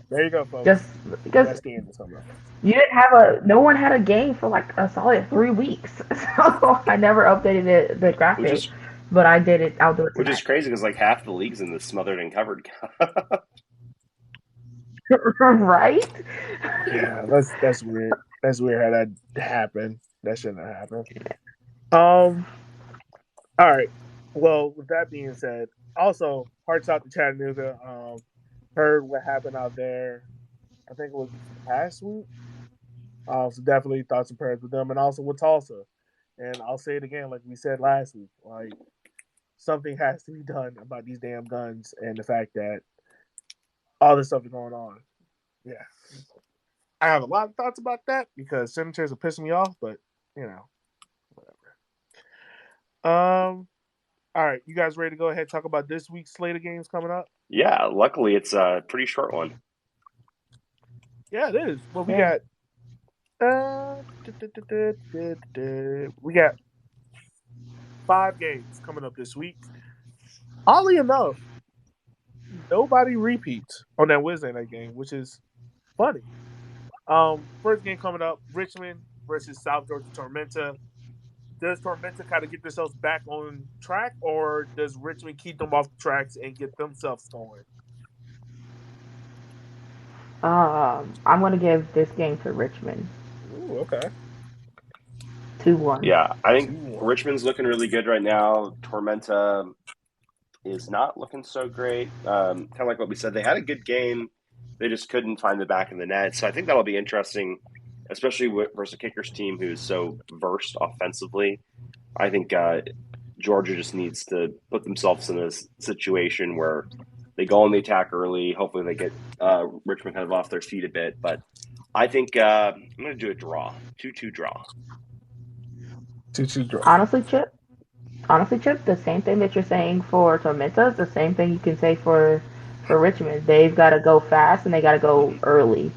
there you go, folks. Just because That's standings coming up. no one had a game for like a solid 3 weeks, so I never updated the graphic. But I did it. I'll do it tonight. Which is crazy because like half the leagues in the Smothered and Covered. Right? Yeah, that's weird. That's weird how that happened. That shouldn't have happened. All right. Well, with that being said, also hearts out to Chattanooga. Heard what happened out there. I think it was last week. So definitely thoughts and prayers with them, and also with Tulsa. And I'll say it again, like we said last week, like something has to be done about these damn guns and the fact that all this stuff is going on. Yeah, I have a lot of thoughts about that because senators are pissing me off, but whatever. All right, you guys ready to go ahead and talk about this week's slate of games coming up? Yeah, luckily it's a pretty short one. Yeah, it is. Well, we got we got 5 games coming up this week. Oddly enough, nobody repeats on that Wednesday night game, which is funny. First game coming up, Richmond versus South Georgia Tormenta. Does Tormenta kind of get themselves back on track, or does Richmond keep them off the tracks and get themselves going? I'm gonna give this game to Richmond. Ooh, okay. 2-1. Yeah, I think 2-1. Richmond's looking really good right now. Tormenta is not looking so great. Kind of like what we said, they had a good game. They just couldn't find the back of the net. So I think that'll be interesting, especially versus a Kickers team who's so versed offensively. I think Georgia just needs to put themselves in a situation where they go on the attack early. Hopefully they get Richmond kind of off their feet a bit. But I think I'm going to do a draw, 2-2 draw. 2-2 draw. Honestly, Chip, the same thing that you're saying for Tormenta is the same thing you can say for Richmond. They've got to go fast and they got to go early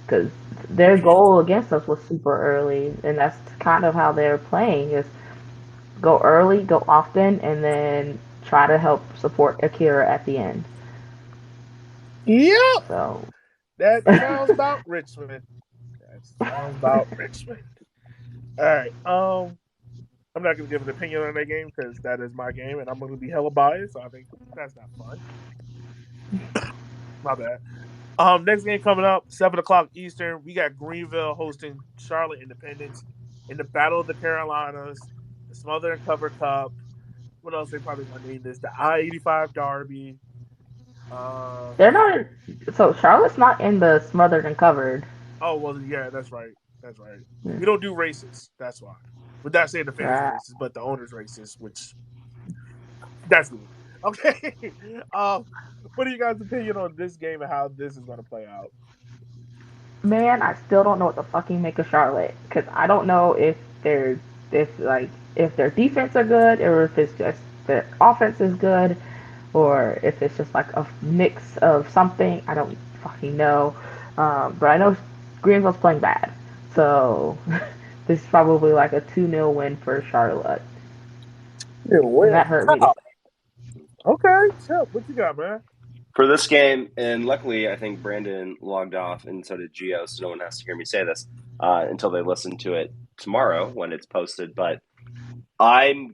because their goal against us was super early, and that's kind of how they're playing is go early, go often, and then try to help support Akira at the end. Yep. So that sounds about Richmond. That sounds about Richmond. All right. I'm not going to give an opinion on that game because that is my game, and I'm going to be hella biased. So I think that's not fun. My bad. Next game coming up, 7:00 Eastern. We got Greenville hosting Charlotte Independence in the Battle of the Carolinas, the Smothered and Covered Cup. What else they probably going to name this? The I-85 Derby. they're not. So Charlotte's not in the Smothered and Covered. Oh well, yeah, that's right. That's right. We don't do races. That's why. We're not saying the fans races, but the owners races, which that's good. Okay. What are you guys' opinion on this game and how this is going to play out? Man, I still don't know what to fucking make of Charlotte because I don't know if their defense are good or if it's just their offense is good or if it's just like a mix of something. I don't fucking know. But I know Greenville's playing bad, so this is probably like a 2-0 win for Charlotte. And that hurt me. Okay, so what you got, man? For this game, and luckily I think Brandon logged off and so did Gio, so no one has to hear me say this until they listen to it tomorrow when it's posted. But I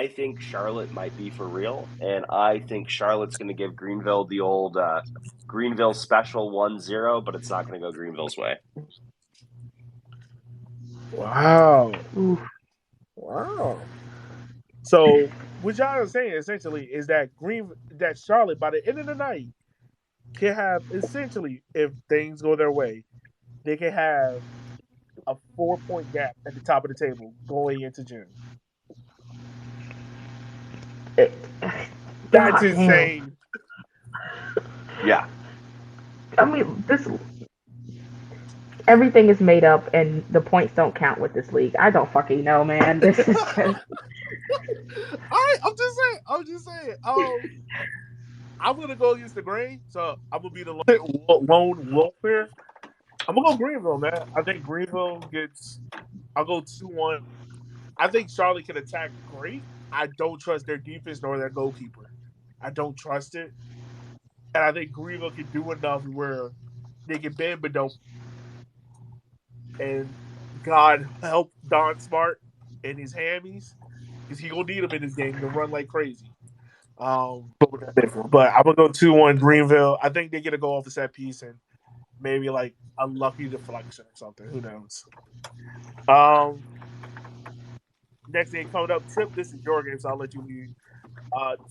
think Charlotte might be for real, and I think Charlotte's going to give Greenville the old Greenville special 1-0, but it's not going to go Greenville's way. Wow. Oof. Wow. So what y'all are saying essentially is that that Charlotte by the end of the night can have essentially, if things go their way, they can have a 4-point gap at the top of the table going into June. That's insane. Yeah. I mean, everything is made up, and the points don't count with this league. I don't fucking know, man. This is just. All right, I'm just saying. I'm gonna go against the grain, so I'm gonna be the lone wolf here. I'm gonna go Greenville, man. I think Greenville gets. I'll go 2-1. I think Charlotte can attack great. I don't trust their defense nor their goalkeeper. I don't trust it, and I think Greenville can do enough where they can bend but don't. And God help Don Smart and his hammies, because he gonna need them in this game to run like crazy. But I'm gonna go 2-1 Greenville. I think they get a goal off the set piece and maybe like a lucky deflection or something. Who knows? Next game coming up, Trip. This is your game, so I'll let you lead.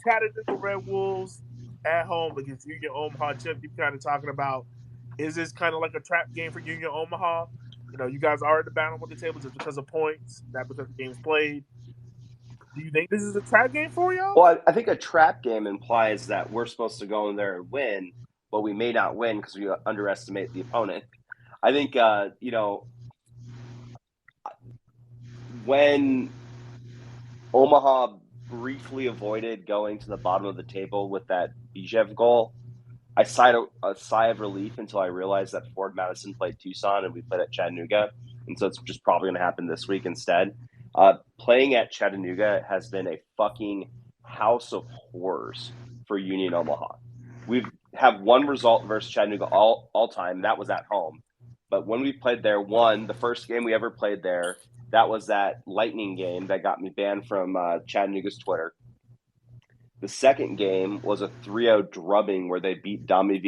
Chattanooga Red Wolves at home against Union Omaha. Chip, you kind of talking about, is this kind of like a trap game for Union Omaha? You know, you guys are at the bottom of the table just because of points, not because the game's played. Do you think this is a trap game for y'all? Well, I think a trap game implies that we're supposed to go in there and win, but we may not win because we underestimate the opponent. I think, when Omaha briefly avoided going to the bottom of the table with that Bijev goal, I sighed a sigh of relief until I realized that Ford Madison played Tucson and we played at Chattanooga. And so it's just probably going to happen this week instead. Playing at Chattanooga has been a fucking house of horrors for Union Omaha. We have one result versus Chattanooga all time. That was at home. But when we played there, the first game we ever played there, that was that Lightning game that got me banned from Chattanooga's Twitter. The second game was a 3-0 drubbing where they beat broke Dami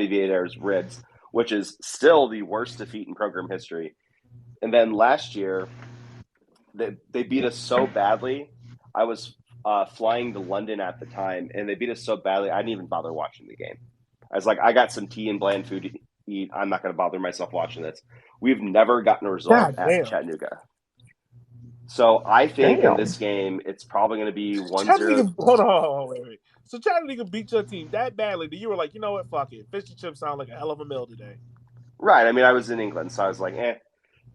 Vieder's ribs, which is still the worst defeat in program history. And then last year, they beat us so badly. I was flying to London at the time, and they beat us so badly, I didn't even bother watching the game. I was like, I got some tea and bland food to eat. I'm not going to bother myself watching this. We've never gotten a result at Chattanooga. So I think in this game, it's probably going to be 1-0. Hold on, wait. So Chattanooga beat your team that badly that you were like, you know what, fuck it. Fish and chips sound like a hell of a meal today. Right. I mean, I was in England, so I was like, I'm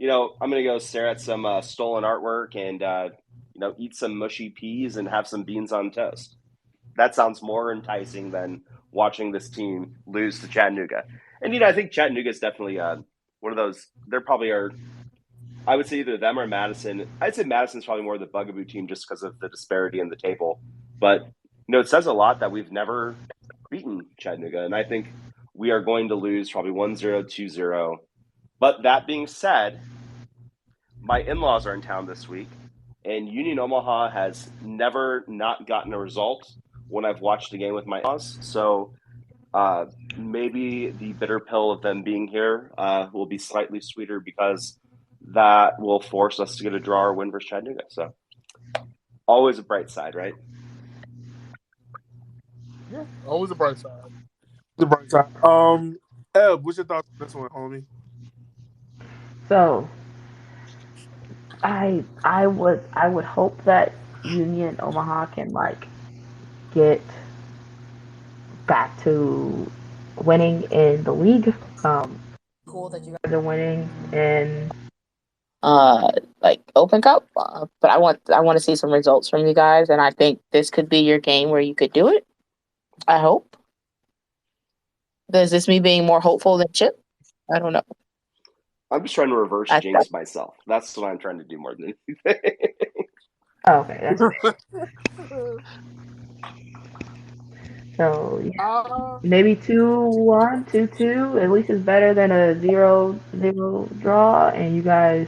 going to go stare at some stolen artwork and, eat some mushy peas and have some beans on toast. That sounds more enticing than watching this team lose to Chattanooga. And, I think Chattanooga is definitely one of those. There probably are. I would say either them or Madison. I'd say Madison's probably more the bugaboo team just because of the disparity in the table. But, it says a lot that we've never beaten Chattanooga. And I think we are going to lose probably 1-0, 2-0. But that being said, my in-laws are in town this week. And Union Omaha has never not gotten a result when I've watched a game with my in-laws. So maybe the bitter pill of them being here will be slightly sweeter because that will force us to get a draw or win versus Chattanooga. So always a bright side, right? Yeah, always a bright side. The bright side. Eb, what's your thoughts on this one, homie? So I would hope that Union Omaha can get back to winning in the league. Cool that you guys are winning in Open Cup, but I want to see some results from you guys, and I think this could be your game where you could do it. I hope. Is this me being more hopeful than Chip? I don't know. I'm just trying to reverse jinx myself. That's what I'm trying to do more than anything. Okay. So maybe 2-1, 2-2. At least it's better than a 0-0 draw, and you guys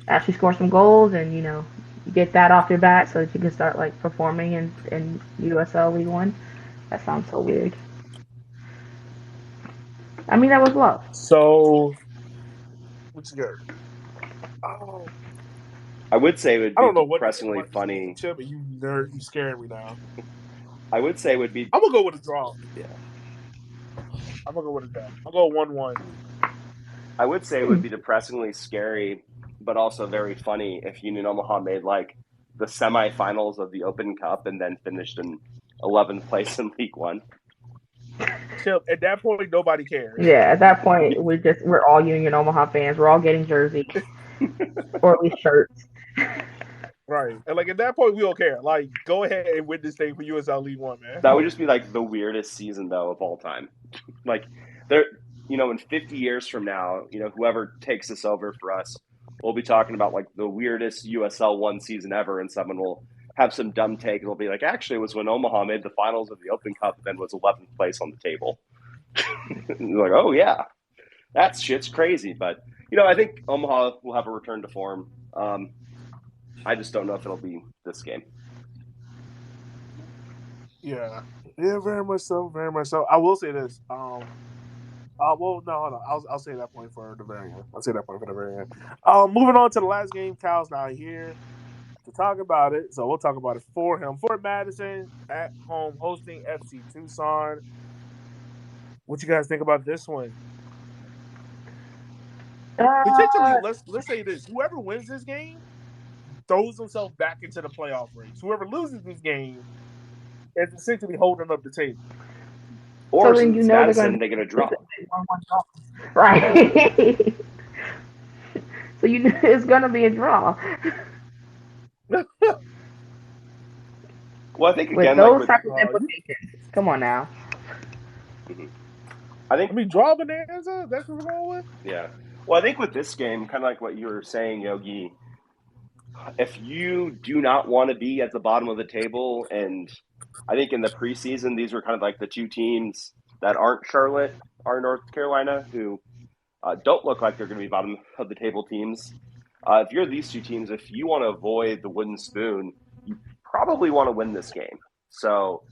actually score some goals, and you get that off your back so that you can start performing in USL League One. That sounds so weird. I mean, that was love. So, what's good? Oh, I would say it would be depressingly funny. Chip, you nerd, you scaring me now. I would say it would be. I'm gonna go with a draw. Yeah. I'm gonna go with a draw. I'll go 1-1. I would say it would be depressingly scary, but also very funny if Union Omaha made the semifinals of the Open Cup and then finished in 11th place in League One. chill. At that point, nobody cares. Yeah, at that point, we're all Union Omaha fans. We're all getting jerseys or at least shirts. Right. And like at that point, we don't care. Like, go ahead and win this thing for USL League One, man. That would just be like the weirdest season though of all time. Like there, in 50 years from now, whoever takes this over for us, we'll be talking about like the weirdest USL one season ever, and someone will have some dumb take and they'll be like, actually, it was when Omaha made the finals of the Open Cup and then was 11th place on the table. Like, oh yeah, that shit's crazy. But I think Omaha will have a return to form. I just don't know if it'll be this game. Yeah, very much so, very much so. I will say this. Well, no, hold on. I'll say that point for the very end. I'll say that point for the very end. Moving on to the last game. Cal's not here to talk about it, so we'll talk about it for him. Fort Madison at home hosting FC Tucson. What you guys think about this one? Potentially, let's say this: whoever wins this game throws himself back into the playoff race. Whoever loses this game is essentially holding up the table. Or so since Madison, they're going to draw. Right. So it's going to be a draw. Well, I think again, with those types of implications. Come on now. I mean, draw bonanza. That's what we're going with. Yeah. Well, I think with this game, kind of like what you were saying, Yogi. If you do not want to be at the bottom of the table, and I think in the preseason, these were kind of like the two teams that aren't Charlotte or North Carolina, who don't look like they're going to be bottom of the table teams. If you're these two teams, if you want to avoid the wooden spoon, you probably want to win this game. So,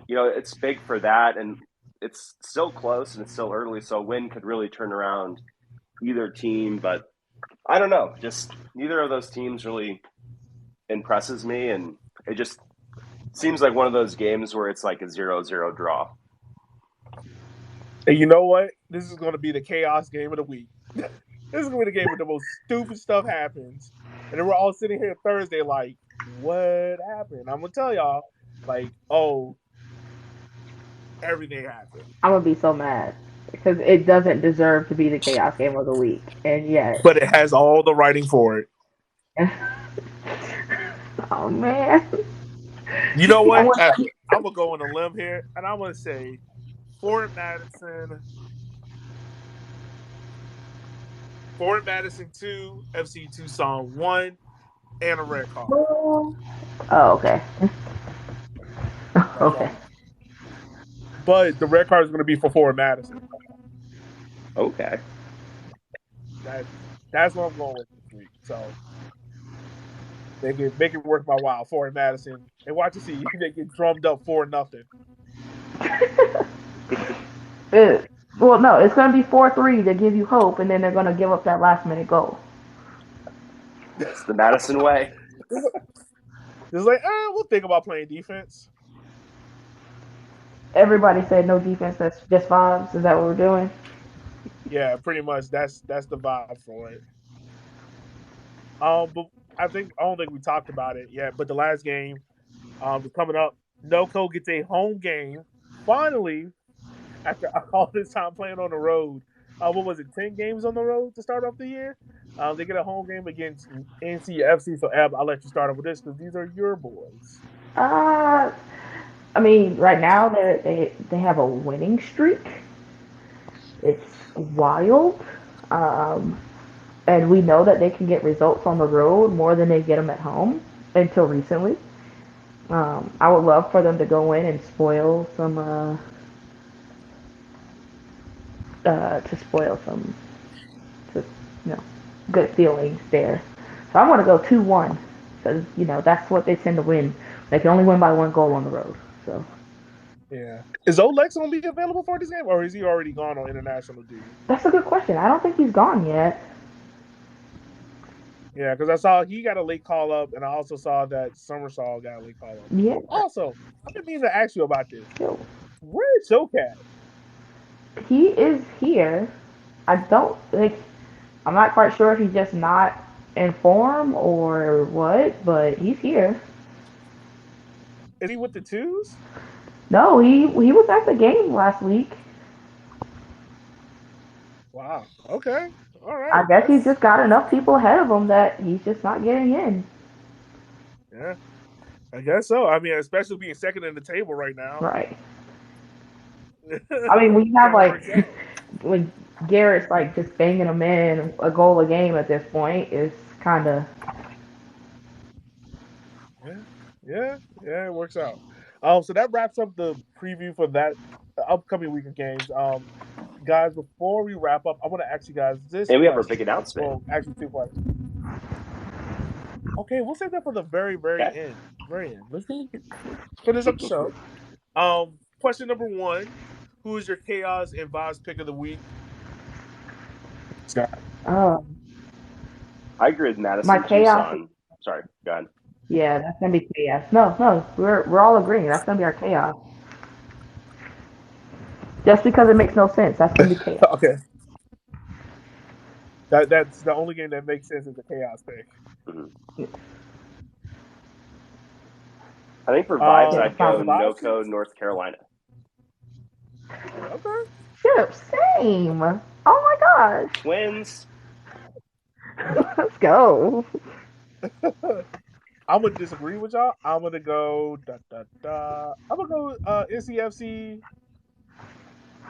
it's big for that, and it's still close and it's still early, so a win could really turn around either team, but I don't know. Just neither of those teams really impresses me, and it just seems like one of those games where it's like a 0-0 draw. And you know what? This is going to be the chaos game of the week. This is going to be the game where the most stupid stuff happens. And then we're all sitting here Thursday like, what happened? I'm going to tell y'all, like, oh, everything happened. I'm going to be so mad. Because it doesn't deserve to be the chaos game of the week. And yet. But it has all the writing for it. Oh, man. You know what? I'm going to go on a limb here, and I'm going to say Fort Madison 2, FC Tucson 1, and a red card. Oh, okay. Okay. But the red card is going to be for Fort Madison. Okay. That's what I'm going with this week. So make it worth my while. Fort Madison, and watch and see. They get drummed up 4-0. Well, no, it's going to be 4-3 to give you hope, and then they're going to give up that last-minute goal. It's the Madison way. It's like, we'll think about playing defense. Everybody said no defense, that's just vibes. Is that what we're doing? Yeah, pretty much. That's the vibe for it. But I don't think we talked about it yet. But the last game is coming up. NoCo gets a home game. Finally, after all this time playing on the road. What was it, 10 games on the road to start off the year? They get a home game against NCFC. So, Ab, I'll let you start off with this because these are your boys. I mean, right now they have a winning streak. It's wild. And we know that they can get results on the road more than they get them at home until recently. I would love for them to go in and spoil some good feelings there. So I'm going to go 2-1 because, that's what they tend to win. They can only win by 1 goal on the road. So. Yeah. Is Olex going to be available for this game, or is he already gone on international duty? That's a good question. I don't think he's gone yet. Yeah, because I saw he got a late call up, and I also saw that Summersall got a late call up. Yeah. Also, I didn't mean to ask you about this. Yo. Where is Chocat? He is here. I'm not quite sure if he's just not in form or what, but he's here. Is he with the twos? No, he was at the game last week. Wow. Okay. All I right. guess he's That's just got enough people ahead of him that he's just not getting in. yeah. I guess so. I mean, especially being second in the table right now. Right. I mean, when you have Kind of works like out. when Garrett's like just banging them in a goal a game at this point, it's kind of Yeah. Yeah. It works out. So that wraps up the preview for that upcoming week of games. Guys, before we wrap up, I want to ask you guys this And we have our big question. announcement. Well, actually, two questions. Okay, we'll save that for the very, very Okay. end. Very end. Let's finish up the show. Question number one: who is your chaos and vibes pick of the week? Scott. oh I agree with my Madison chaos. Tucson. Sorry, go ahead. Yeah, that's gonna be chaos. No, we're all agreeing that's gonna be our chaos. Just because it makes no sense, that's gonna be chaos. Okay, that's the only game that makes sense is the chaos pick. Mm-hmm. I think for vibes, Yeah, I'd sounds go For vibes, NoCo, North Carolina. okay. Ship, same. Oh my gosh. Twins. Let's go. I'm gonna disagree with y'all. I'm gonna go I'm gonna go NCFC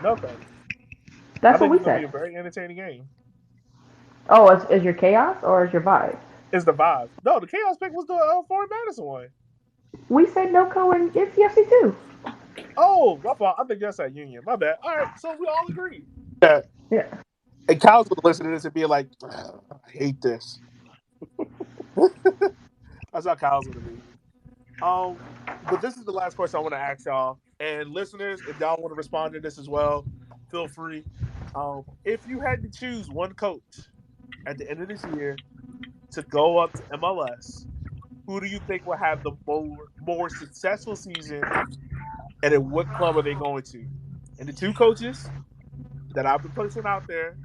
Noco. I That's what think we it's gonna be said. a very entertaining game. Oh, is your chaos or is your vibe? It's the vibes. No, the chaos pick was the Fort Madison one. We said NoCo and NCFC too. Oh, my fault. I think that's at Union. My bad. All right, so we all agree. Yeah. Yeah. And Kyle's gonna listen to this and be like, I hate this. That's how Kyle's gonna be. But this is the last question I want to ask y'all. And listeners, if y'all want to respond to this as well, feel free. If you had to choose one coach at the end of this year to go up to MLS, who do you think will have the more successful season, and at what club are they going to? And the two coaches that I've been pushing out there,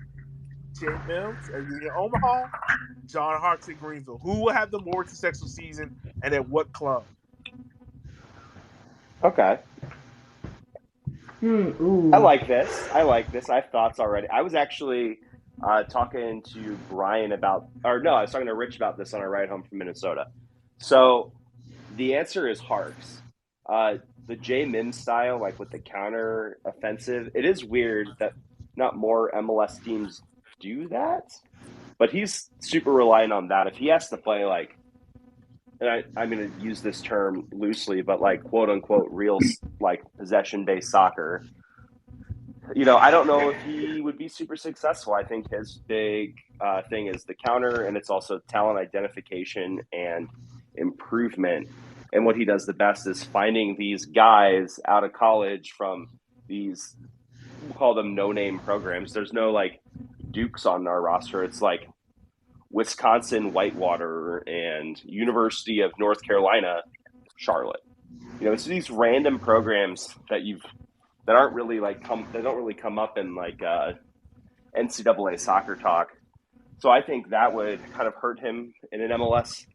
Jay Mims at Union Omaha, John Harkes at Greenville. Who will have the more successful season, and at what club? Okay. Ooh. I like this. I have thoughts already. I was actually talking to Brian about, or no, I was talking to Rich about this on our ride home from Minnesota. So the answer is Harks. The J Mims style, like with the counter offensive, it is weird that not more MLS teams do that, but he's super reliant on that. If he has to play like, and I'm going to use this term loosely, but like quote unquote real like possession based soccer, I don't know if he would be super successful. I think his big thing is the counter, and it's also talent identification and improvement. And what he does the best is finding these guys out of college from these, we'll call them no-name programs. There's no like Dukes on our roster. It's like Wisconsin Whitewater and University of North Carolina Charlotte. It's these random programs that aren't really they don't really come up in like NCAA soccer talk. So I think that would kind of hurt him in an MLS,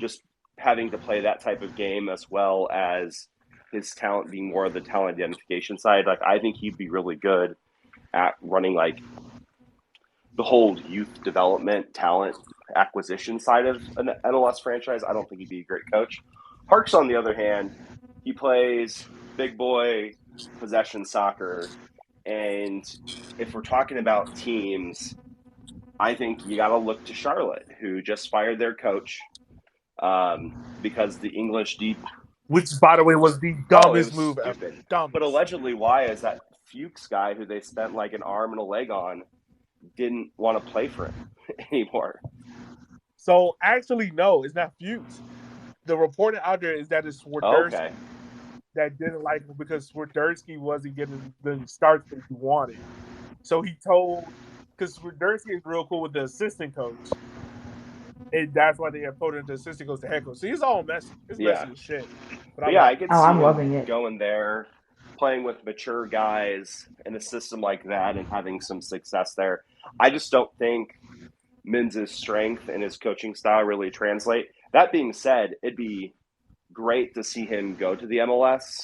just having to play that type of game as well as his talent being more of the talent identification side. Like I think he'd be really good at running like the whole youth development, talent acquisition side of an MLS franchise. I don't think he'd be a great coach. Harks, on the other hand, he plays big boy possession soccer. And if we're talking about teams, I think you got to look to Charlotte, who just fired their coach because the English deep. Which, by the way, was the dumbest move stupid. ever. Dumbest. But allegedly, why is that Fuchs guy, who they spent like an arm and a leg on, didn't want to play for him anymore? So actually, no, it's not Fuchs. The reporting out there is that it's Swiderski that didn't like him because Swiderski wasn't getting the starts that he wanted. So he told, because Swiderski is real cool with the assistant coach, and that's why they have voted the assistant coach to head coach. So he's all messy. It's messy as shit. But I could see I'm him loving it. going there, playing with mature guys in a system like that and having some success there. I just don't think Mims' strength and his coaching style really translate. That being said, it'd be great to see him go to the MLS.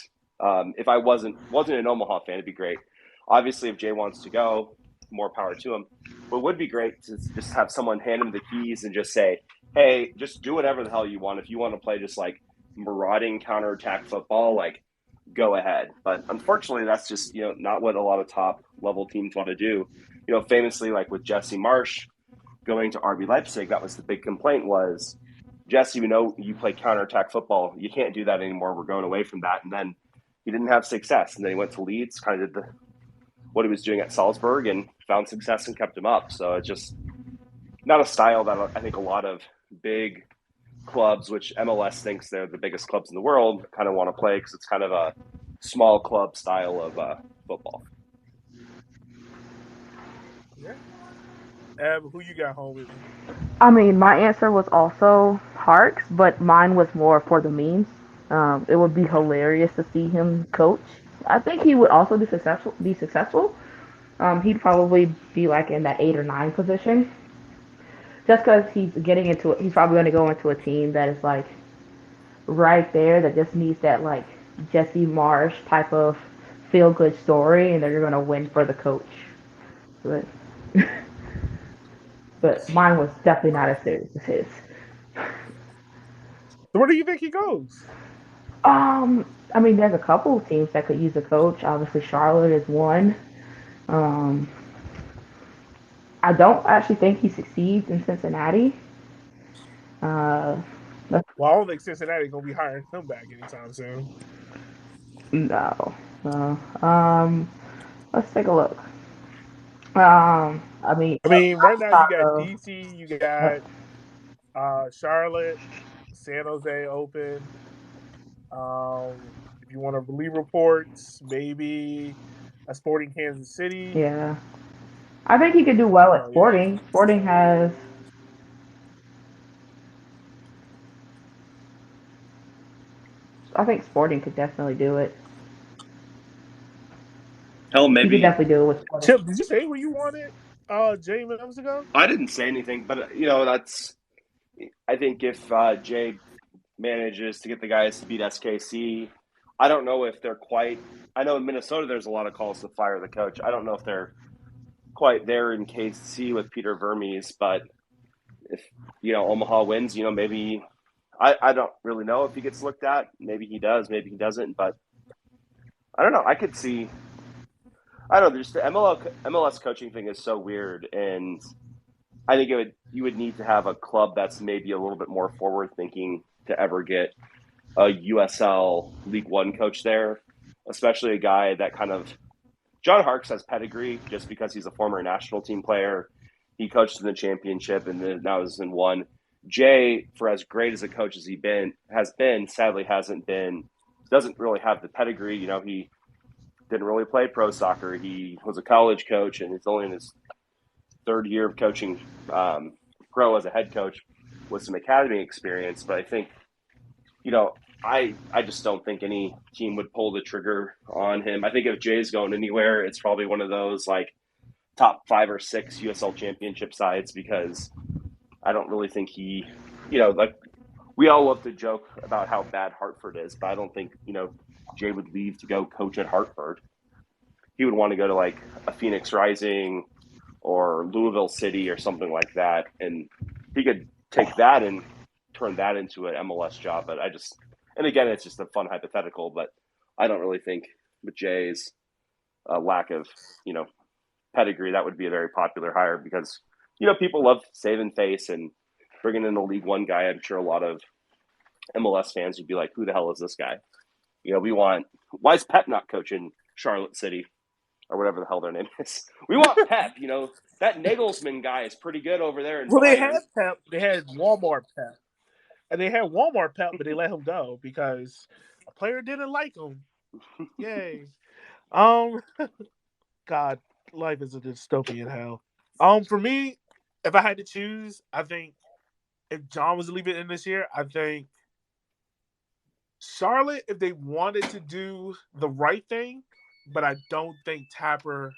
If I wasn't an Omaha fan, it'd be great. Obviously, if Jay wants to go, more power to him. But it would be great to just have someone hand him the keys and just say, hey, just do whatever the hell you want. If you want to play just like marauding counterattack football, like go ahead. But unfortunately, that's just, not what a lot of top level teams want to do. Famously, like with Jesse Marsch going to RB Leipzig, that was the big complaint was, Jesse, we know you play counterattack football. You can't do that anymore. We're going away from that. And then he didn't have success. And then he went to Leeds, kind of did what he was doing at Salzburg and found success and kept him up. So it's just not a style that I think a lot of big clubs, which MLS thinks they're the biggest clubs in the world, kind of want to play because it's kind of a small club style of football. Yeah. Who you got home with? I mean, my answer was also Harks, but mine was more for the memes. It would be hilarious to see him coach. I think he would also be successful. He'd probably be like in that 8 or 9 position. Just because he's probably going to go into a team that is like right there that just needs that like Jesse Marsch type of feel good story, and they're going to win for the coach. But but mine was definitely not as serious as his. Where do you think he goes? I mean, there's a couple of teams that could use a coach. Obviously, Charlotte is one. I don't actually think he succeeds in Cincinnati. Well, I don't think Cincinnati's gonna be hiring him back anytime soon. No. Let's take a look. I mean, right now you got DC, you got Charlotte, San Jose open. If you want to believe reports, maybe a Sporting Kansas City. Yeah, I think he could do well at Sporting. Yeah. Sporting has. I think Sporting could definitely do it. Hell, maybe. You could definitely do it with Sporting. Chip, did you say who you wanted Jay minutes ago? I didn't say anything, but that's. I think if Jay manages to get the guys to beat SKC, I don't know if they're quite. I know in Minnesota there's a lot of calls to fire the coach. I don't know if they're quite there in KC with Peter Vermes, but if Omaha wins, maybe I don't really know if he gets looked at. Maybe he does, maybe he doesn't, but I don't know. I could see. I don't know. Just the MLS coaching thing is so weird, and I think you would need to have a club that's maybe a little bit more forward thinking to ever get a USL League One coach there, especially a guy that kind of. John Harkes has pedigree just because he's a former national team player. He coached in the championship and then now is in one. Jay, for as great as a coach as he sadly doesn't really have the pedigree. He didn't really play pro soccer. He was a college coach and he's only in his third year of coaching pro as a head coach with some academy experience. But I think, I just don't think any team would pull the trigger on him. I think if Jay's going anywhere, it's probably one of those like top 5 or 6 USL championship sides because I don't really think he, like we all love to joke about how bad Hartford is, but I don't think, Jay would leave to go coach at Hartford. He would want to go to like a Phoenix Rising or Louisville City or something like that. And he could take that and turn that into an MLS job. But and again, it's just a fun hypothetical, but I don't really think with Jay's lack of, pedigree, that would be a very popular hire because, people love saving face and bringing in a League One guy. I'm sure a lot of MLS fans would be like, who the hell is this guy? Why is Pep not coaching Charlotte City or whatever the hell their name is? We want Pep, that Nagelsmann guy is pretty good over there. They had Pep. They had Walmart Pep. And they had Walmart Pep, but they let him go because a player didn't like him. Yay. God, life is a dystopian hell. For me, if I had to choose, I think if John was leaving in this year, I think Charlotte, if they wanted to do the right thing, but I don't think Tapper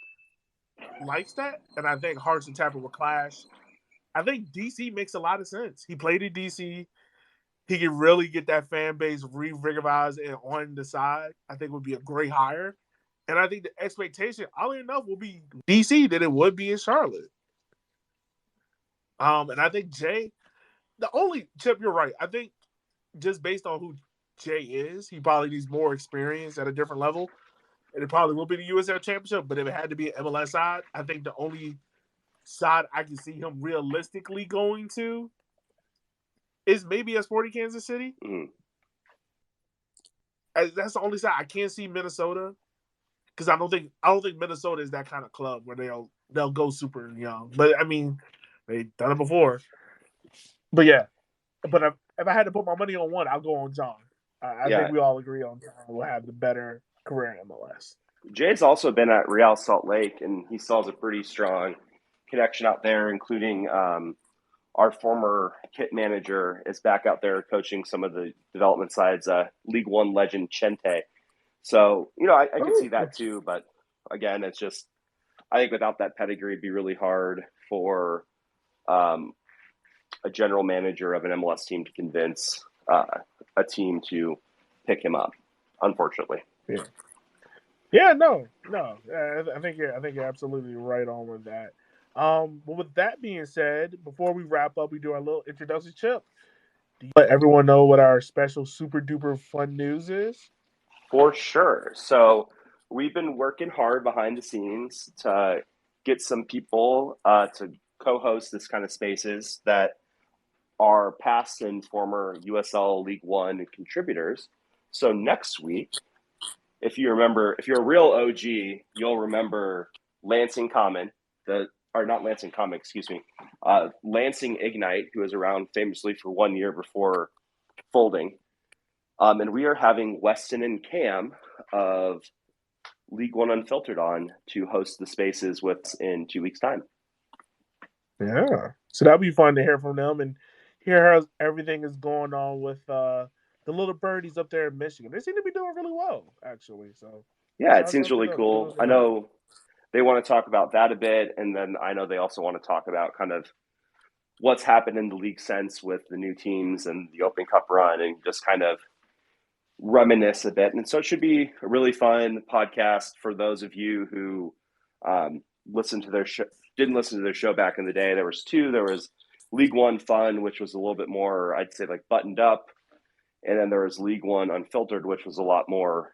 likes that, and I think Harkes and Tapper will clash. I think DC makes a lot of sense. He played in DC. He can really get that fan base revitalized and on the side. I think would be a great hire. And I think the expectation, oddly enough, will be DC than it would be in Charlotte. And I think Jay, Chip, you're right. I think just based on who Jay is, he probably needs more experience at a different level. And it probably will be the USL Championship. But if it had to be an MLS side, I think the only side I can see him realistically going to is maybe a Sporting Kansas City. Mm. That's the only side I can't see Minnesota, because I don't think Minnesota is that kind of club where they'll go super young. But I mean, they've done it before. But yeah, but if I had to put my money on one, I'll go on John. I think we all agree on John will have the better career in MLS. Jay's also been at Real Salt Lake, and he still has a pretty strong connection out there, including our former kit manager is back out there coaching some of the development sides, League One legend Chente. So, I could see that too. But again, it's just, I think without that pedigree, it'd be really hard for a general manager of an MLS team to convince a team to pick him up, unfortunately. Yeah, no. I think you're absolutely right on with that. But with that being said, before we wrap up, we do our little introduction. Chip, do you let everyone know what our special super duper fun news is? For sure. So we've been working hard behind the scenes to get some people to co-host this kind of spaces that are past and former USL League One contributors. So next week, if you're a real OG, you'll remember Lansing Ignite, who was around famously for 1 year before folding. And we are having Weston and Cam of League One Unfiltered on to host the spaces with us in 2 weeks' time. Yeah. So that'll be fun to hear from them and hear how everything is going on with the little birdies up there in Michigan. They seem to be doing really well, actually. So yeah, it seems really cool. I know they want to talk about that a bit, and then I know they also want to talk about kind of what's happened in the league since with the new teams and the Open Cup run, and just kind of reminisce a bit. And so it should be a really fun podcast for those of you who didn't listen to their show back in the day. There was two. There was League One Fun, which was a little bit more, I'd say, like buttoned up. And then there was League One Unfiltered, which was a lot more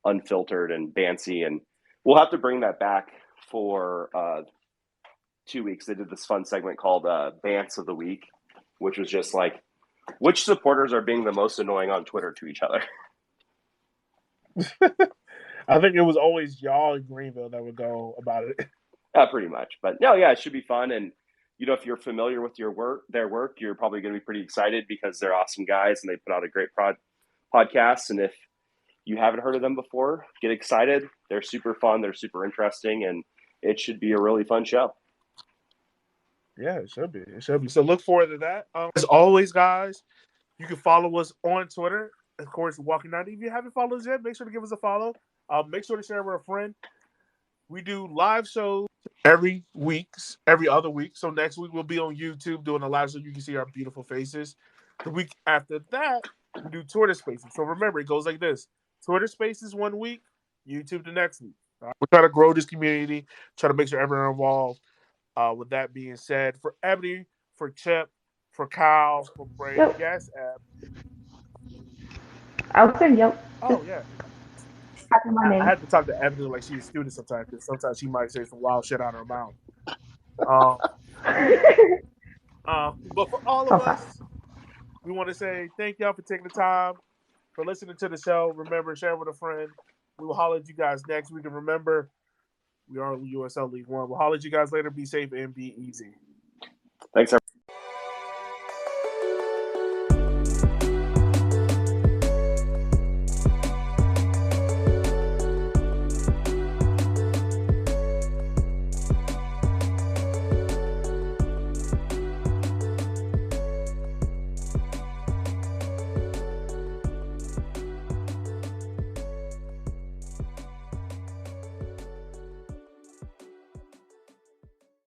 unfiltered and bancy. And we'll have to bring that back for 2 weeks. They did this fun segment called Bants of the Week, which was just like, which supporters are being the most annoying on Twitter to each other? I think it was always y'all in Greenville that would go about it. Pretty much. But no, yeah, it should be fun. And, if you're familiar with their work, you're probably going to be pretty excited because they're awesome guys and they put out a great podcast. And if you haven't heard of them before, get excited. They're super fun. They're super interesting. And it should be a really fun show. Yeah, it should be. So look forward to that. As always, guys, you can follow us on Twitter. Of course, Walking 90. If you haven't followed us yet, make sure to give us a follow. Make sure to share with a friend. We do live shows every other week. So next week we'll be on YouTube doing a live show. You can see our beautiful faces. The week after that, we do Twitter Spaces. So remember, it goes like this. Twitter Spaces 1 week, YouTube the next week. We're trying to grow this community, try to make sure everyone involved. With that being said, for Ebony, for Chip, for Kyle, for Bray, yes, Eb. I'll say yep. Oh, yeah. I have to talk to Ebony like she's a student sometimes, because sometimes she might say some wild shit out of her mouth. But for all of us, we want to say thank y'all for taking the time, for listening to the show. Remember, share with a friend. We will holler at you guys next week. And remember, we are USL League One. We'll holler at you guys later. Be safe and be easy. Thanks, everyone.